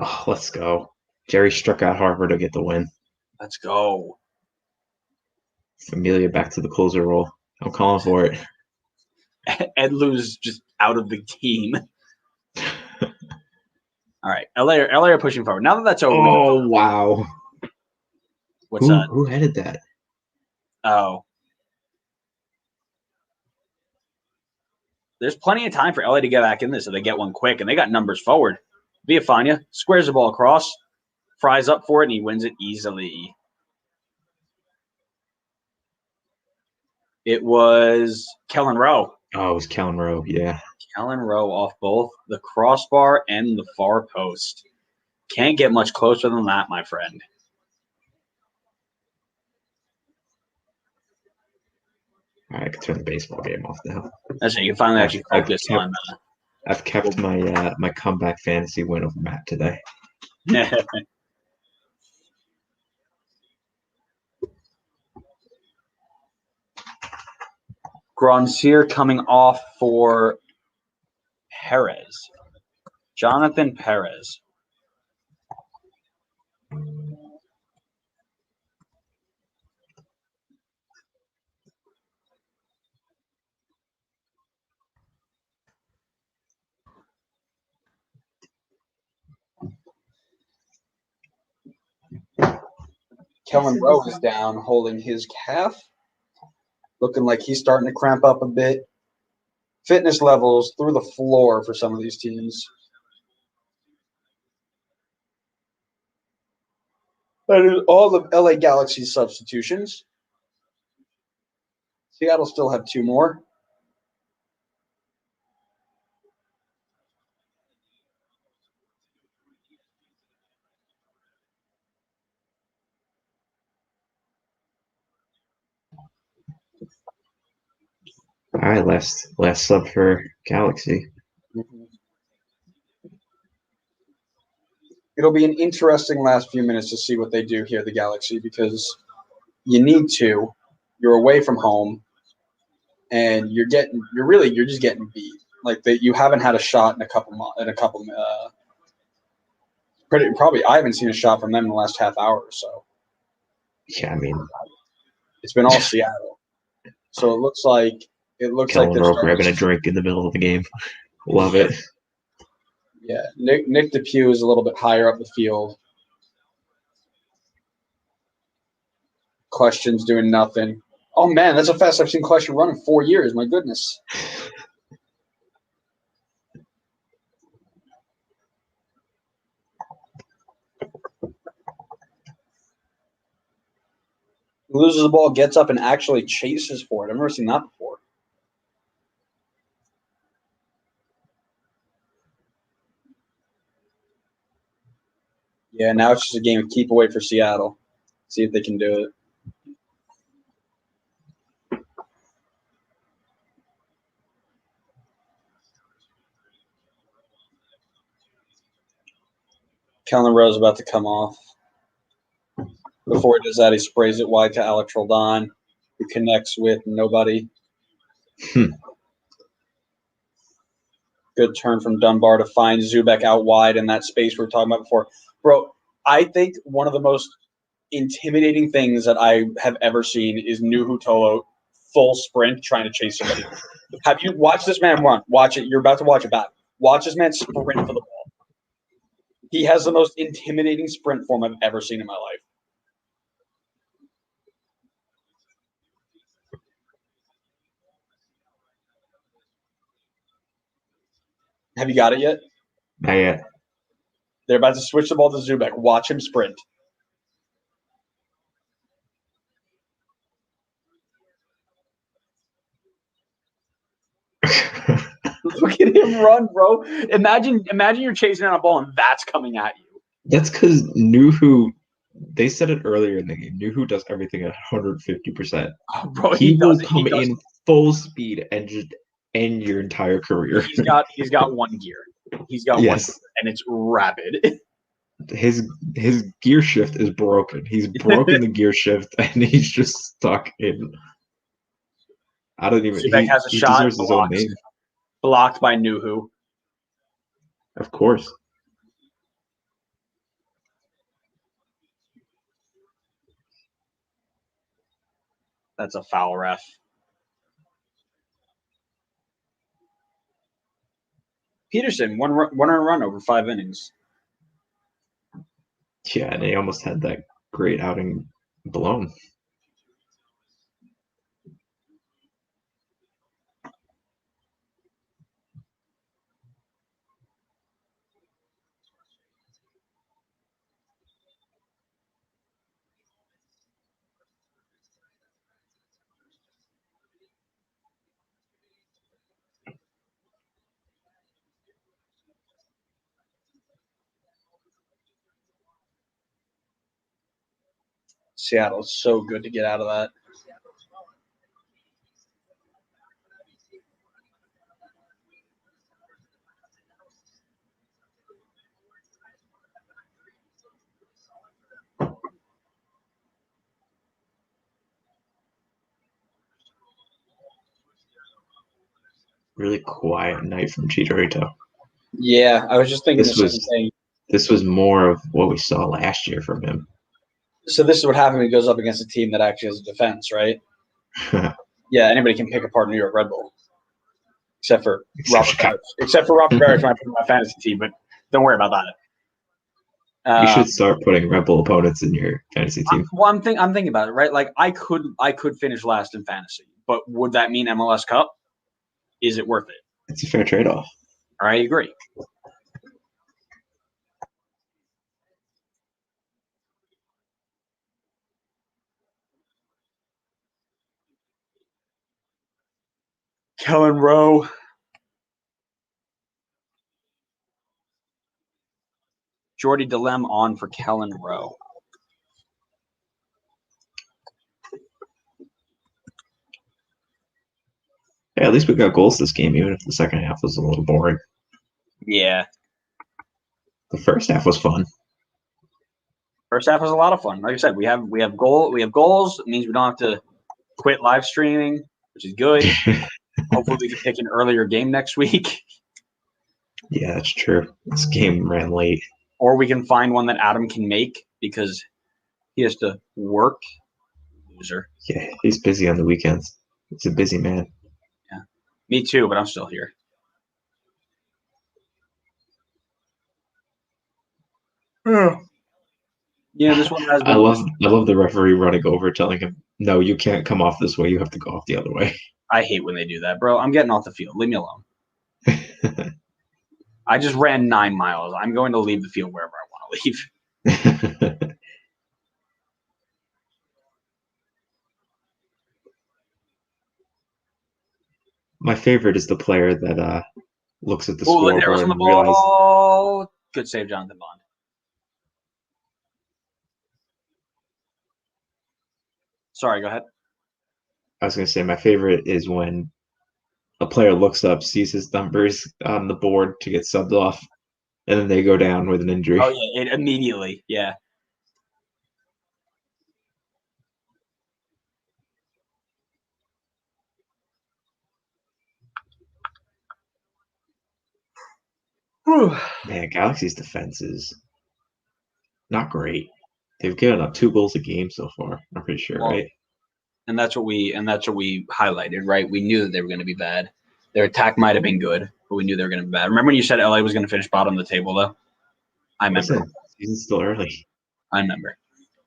Oh, let's go. Jerry struck out Harper to get the win. Let's go. Familia back to the closer role. I'm calling for it. Edlu's just out of the team. All right, LA are pushing forward. Now that that's over. Oh, wow. What's that? Who headed that? Oh. There's plenty of time for LA to get back in this if they get one quick, and they got numbers forward. Villafana squares the ball across, fries up for it, and he wins it easily. It was Kellen Rowe. Oh, it was Kellen Rowe, yeah. Kellen Rowe off both the crossbar and the far post. Can't get much closer than that, my friend. All right, I can turn the baseball game off now. That's it. You can finally actually focus on. I've kept my my comeback fantasy win over Matt today. Gronsier coming off for Perez. Jonathan Perez. Kellen Rowe is down holding his calf. Looking like he's starting to cramp up a bit. Fitness levels through the floor for some of these teams. That is all the LA Galaxy substitutions. Seattle still have 2 more. All right, last sub for Galaxy. It'll be an interesting last few minutes to see what they do here, the Galaxy, because you need to. You're away from home, and you're just getting beat. Like you haven't had a shot in a couple. Probably I haven't seen a shot from them in the last half hour or so. Yeah, I mean, it's been all Seattle. So it looks like Kellen Rowe grabbing a drink in the middle of the game. Love it. Yeah, Nick Depew is a little bit higher up the field. Question's doing nothing. Oh, man, that's the fastest I've seen Question run in 4 years. My goodness. loses the ball, gets up, and actually chases for it. I've never seen that before. Yeah, now it's just a game of keep away for Seattle. See if they can do it. Kellen Rowe's about to come off. Before he does that, he sprays it wide to Alex Roldan, who connects with nobody. Good turn from Dunbar to find Zubek out wide in that space we were talking about before. Bro, I think one of the most intimidating things that I have ever seen is Nuhu Tolo full sprint trying to chase somebody. Have you watched this man run? Watch it. You're about to watch it back. Watch this man sprint for the ball. He has the most intimidating sprint form I've ever seen in my life. Have you got it yet? Not yet. They're about to switch the ball to Zubek. Watch him sprint. Look at him run, bro. Imagine you're chasing down a ball and that's coming at you. That's because Nuhu, they said it earlier in the game, Nuhu does everything at 150%. Oh, bro, he will come in full speed and just end your entire career. He's got one gear. He's got one gear, and it's rapid. His gear shift is broken. He's broken the gear shift and he's just stuck in. I don't even. Zubek has a shot. Deserves his own name. Blocked by Nuhu. Of course. That's a foul, ref. Peterson, one run over 5 innings. Yeah, and he almost had that great outing blown. Seattle's so good to get out of that. Really quiet night from Chicharito. Yeah, I was just thinking the same thing. This was more of what we saw last year from him. So this is what happens when he goes up against a team that actually has a defense, right? Yeah, anybody can pick apart New York Red Bull. Except for Robert Barrett, my fantasy team, but don't worry about that. You should start putting Red Bull opponents in your fantasy team. I'm thinking about it, right? Like I could finish last in fantasy, but would that mean MLS Cup? Is it worth it? It's a fair trade-off. I agree. Kellen Rowe. Jordy Delem on for Kellen Rowe. Yeah, at least we got goals this game, even if the second half was a little boring. Yeah. The first half was fun. First half was a lot of fun. Like I said, we have goals. It means we don't have to quit live streaming, which is good. Hopefully we can pick an earlier game next week. Yeah, that's true. This game ran late. Or we can find one that Adam can make because he has to work. Loser. Yeah, he's busy on the weekends. He's a busy man. Yeah. Me too, but I'm still here. Yeah, this one has been. I love the referee running over, telling him, "No, you can't come off this way. You have to go off the other way." I hate when they do that, bro. I'm getting off the field. Leave me alone. I just ran 9 miles. I'm going to leave the field wherever I want to leave. my favorite is the player that looks at the Oh, Ladero's scoreboard on the and realizes. ball. Good save, Jonathan Bond. Sorry, go ahead. I was going to say my favorite is when a player looks up, sees his numbers on the board to get subbed off, and then they go down with an injury. Oh yeah, it immediately. Yeah. Whew. Man, Galaxy's defense is not great. They've given up 2 goals a game so far. I'm pretty sure, Well, right? and that's what we highlighted, right? We knew that they were going to be bad. Their attack might have been good, but we knew they were going to be bad. Remember when you said LA was going to finish bottom of the table, though? I remember. Listen, season's still early. I remember.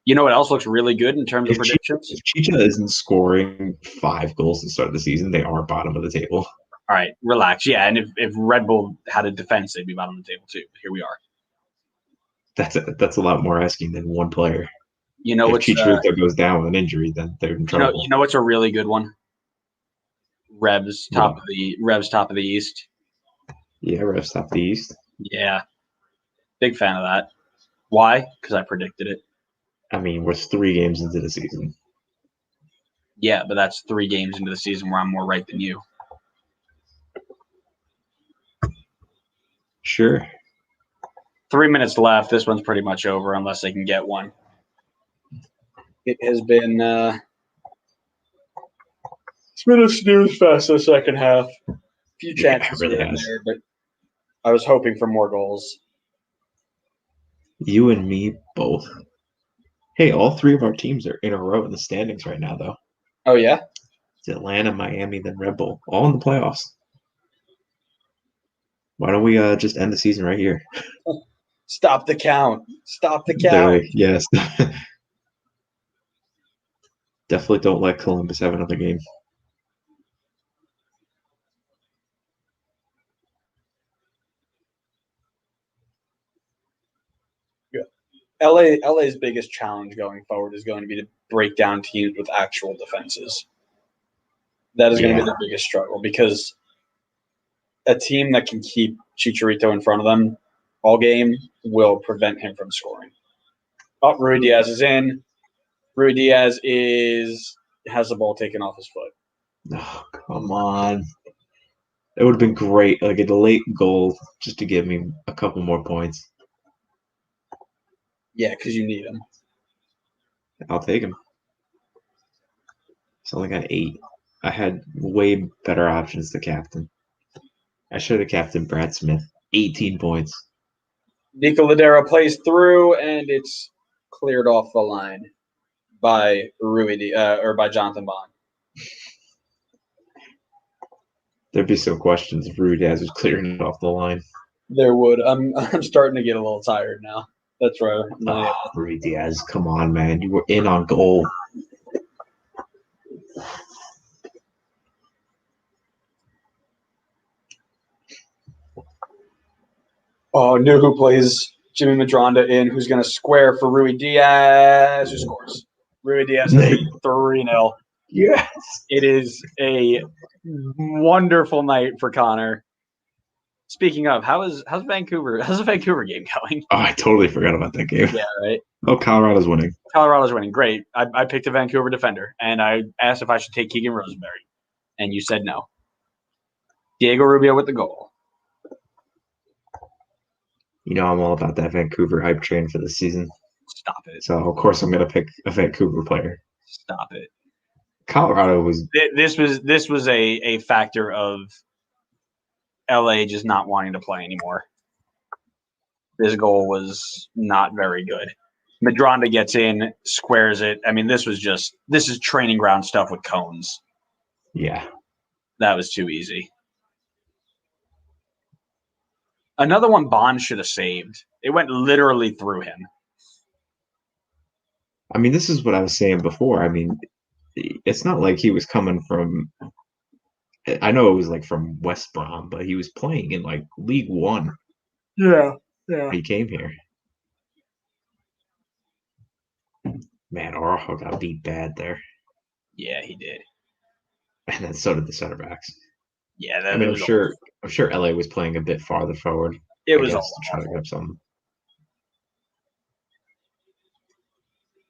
You know what else looks really good in terms of predictions? If Chicha isn't scoring 5 goals to start the season, they are bottom of the table. All right, relax. Yeah, and if Red Bull had a defense, they'd be bottom of the table too. Here we are. That's a lot more asking than one player. You know If what's Chicharito goes down with an injury, then they're in trouble. you know what's a really good one? Revs top of the East. Yeah, refs top the East. Yeah, big fan of that. Why? Because I predicted it. I mean, we're 3 games into the season. Yeah, but that's 3 games into the season where I'm more right than you. Sure. 3 minutes left. This one's pretty much over unless they can get one. It has been it's been a snooze fest the second half. A few chances really here and has. there, but I was hoping for more goals. You and me both. Hey, all 3 of our teams are in a row in the standings right now, though. Oh yeah? It's Atlanta, Miami, then Red Bull, all in the playoffs. Why don't we just end the season right here? Stop the count. Stop the count. Literally, yes. Definitely don't let Columbus have another game. LA's biggest challenge going forward is going to be to break down teams with actual defenses. That is going to be the biggest struggle because a team that can keep Chicharito in front of them all game will prevent him from scoring. Oh, Rui Diaz is in. Rui Diaz has the ball taken off his foot. Oh, come on. It would have been great, like a late goal, just to give me a couple more points. Yeah, because you need him. I'll take him. He's only got 8. I had way better options to captain. I should have captained Brad Smith. 18 points. Nico Ladera plays through, and it's cleared off the line by by Jonathan Bond. There'd be some questions if Rui Diaz was clearing it off the line. There would. I'm starting to get a little tired now. That's right. Rui Diaz, come on, man. You were in on goal. Oh, knew who plays Jimmy Madronda in, who's going to square for Rui Diaz, who scores. Rui Diaz has 3-0. Yes. It is a wonderful night for Connor. Speaking of, how's the Vancouver game going? Oh, I totally forgot about that game. Yeah, right. Oh, Colorado's winning. Colorado's winning. Great. I picked a Vancouver defender, and I asked if I should take Keegan Rosenberry, and you said no. Diego Rubio with the goal. You know I'm all about that Vancouver hype train for the season. Stop it. So, of course, I'm going to pick a Vancouver player. Stop it. Colorado was... This was a factor of LA just not wanting to play anymore. This goal was not very good. Madronda gets in, squares it. I mean, this is training ground stuff with cones. Yeah. That was too easy. Another one Bond should have saved. It went literally through him. I mean, this is what I was saying before. I mean, it's not like he was coming from... I know it was like from West Brom, but he was playing in like League One. Yeah. He came here. Man, Araujo got beat bad there. Yeah, he did. And then so did the center backs. Yeah, I that mean, was I'm sure LA was playing a bit farther forward. it I was guess all to try to awful. grab something.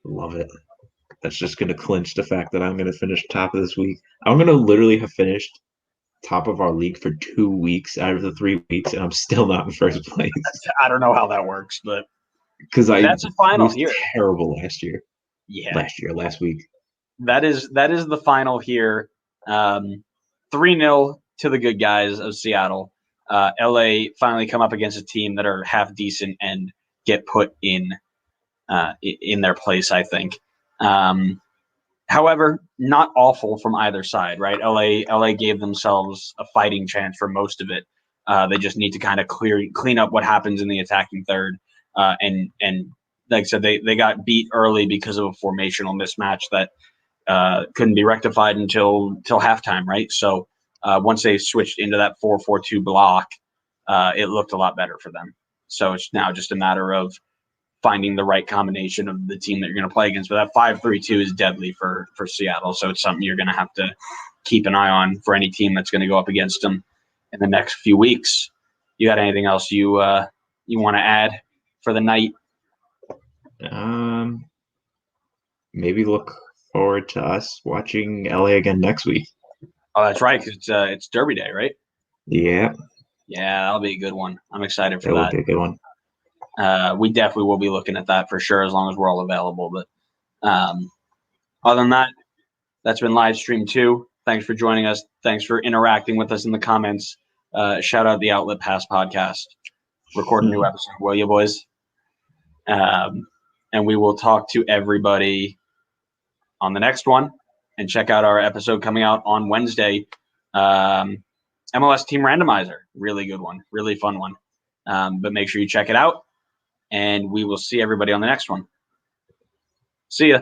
Love it. That's just going to clinch the fact that I'm going to finish top of this week. I'm going to literally have finished top of our league for 2 weeks out of the 3 weeks, and I'm still not in first place I don't know how that works, but because I that's a final was here. terrible last year. Yeah, Last week. that is the final here. 3-0 to the good guys of Seattle. LA finally come up against a team that are half decent and get put in their place, I think. However, not awful from either side, right? LA gave themselves a fighting chance for most of it. They just need to kind of clean up what happens in the attacking third, and like I said, they got beat early because of a formational mismatch that couldn't be rectified until halftime, right? So once they switched into that 4-4-2 block, it looked a lot better for them. So it's now just a matter of finding the right combination of the team that you're going to play against. But that 5-3-2 is deadly for Seattle, so it's something you're going to have to keep an eye on for any team that's going to go up against them in the next few weeks. You got anything else you want to add for the night? Maybe look forward to us watching LA again next week. Oh, that's right, because it's Derby Day, right? Yeah, Yeah, that'll be a good one. I'm excited for that would that. be a good one. We definitely will be looking at that for sure, as long as we're all available. But other than that, that's been live stream 2. Thanks for joining us. Thanks for interacting with us in the comments. Shout out the Outlet Pass podcast. Record a new episode, will you, boys? And we will talk to everybody on the next one. And check out our episode coming out on Wednesday. MLS Team Randomizer. Really good one. Really fun one. But make sure you check it out. And we will see everybody on the next one. See ya.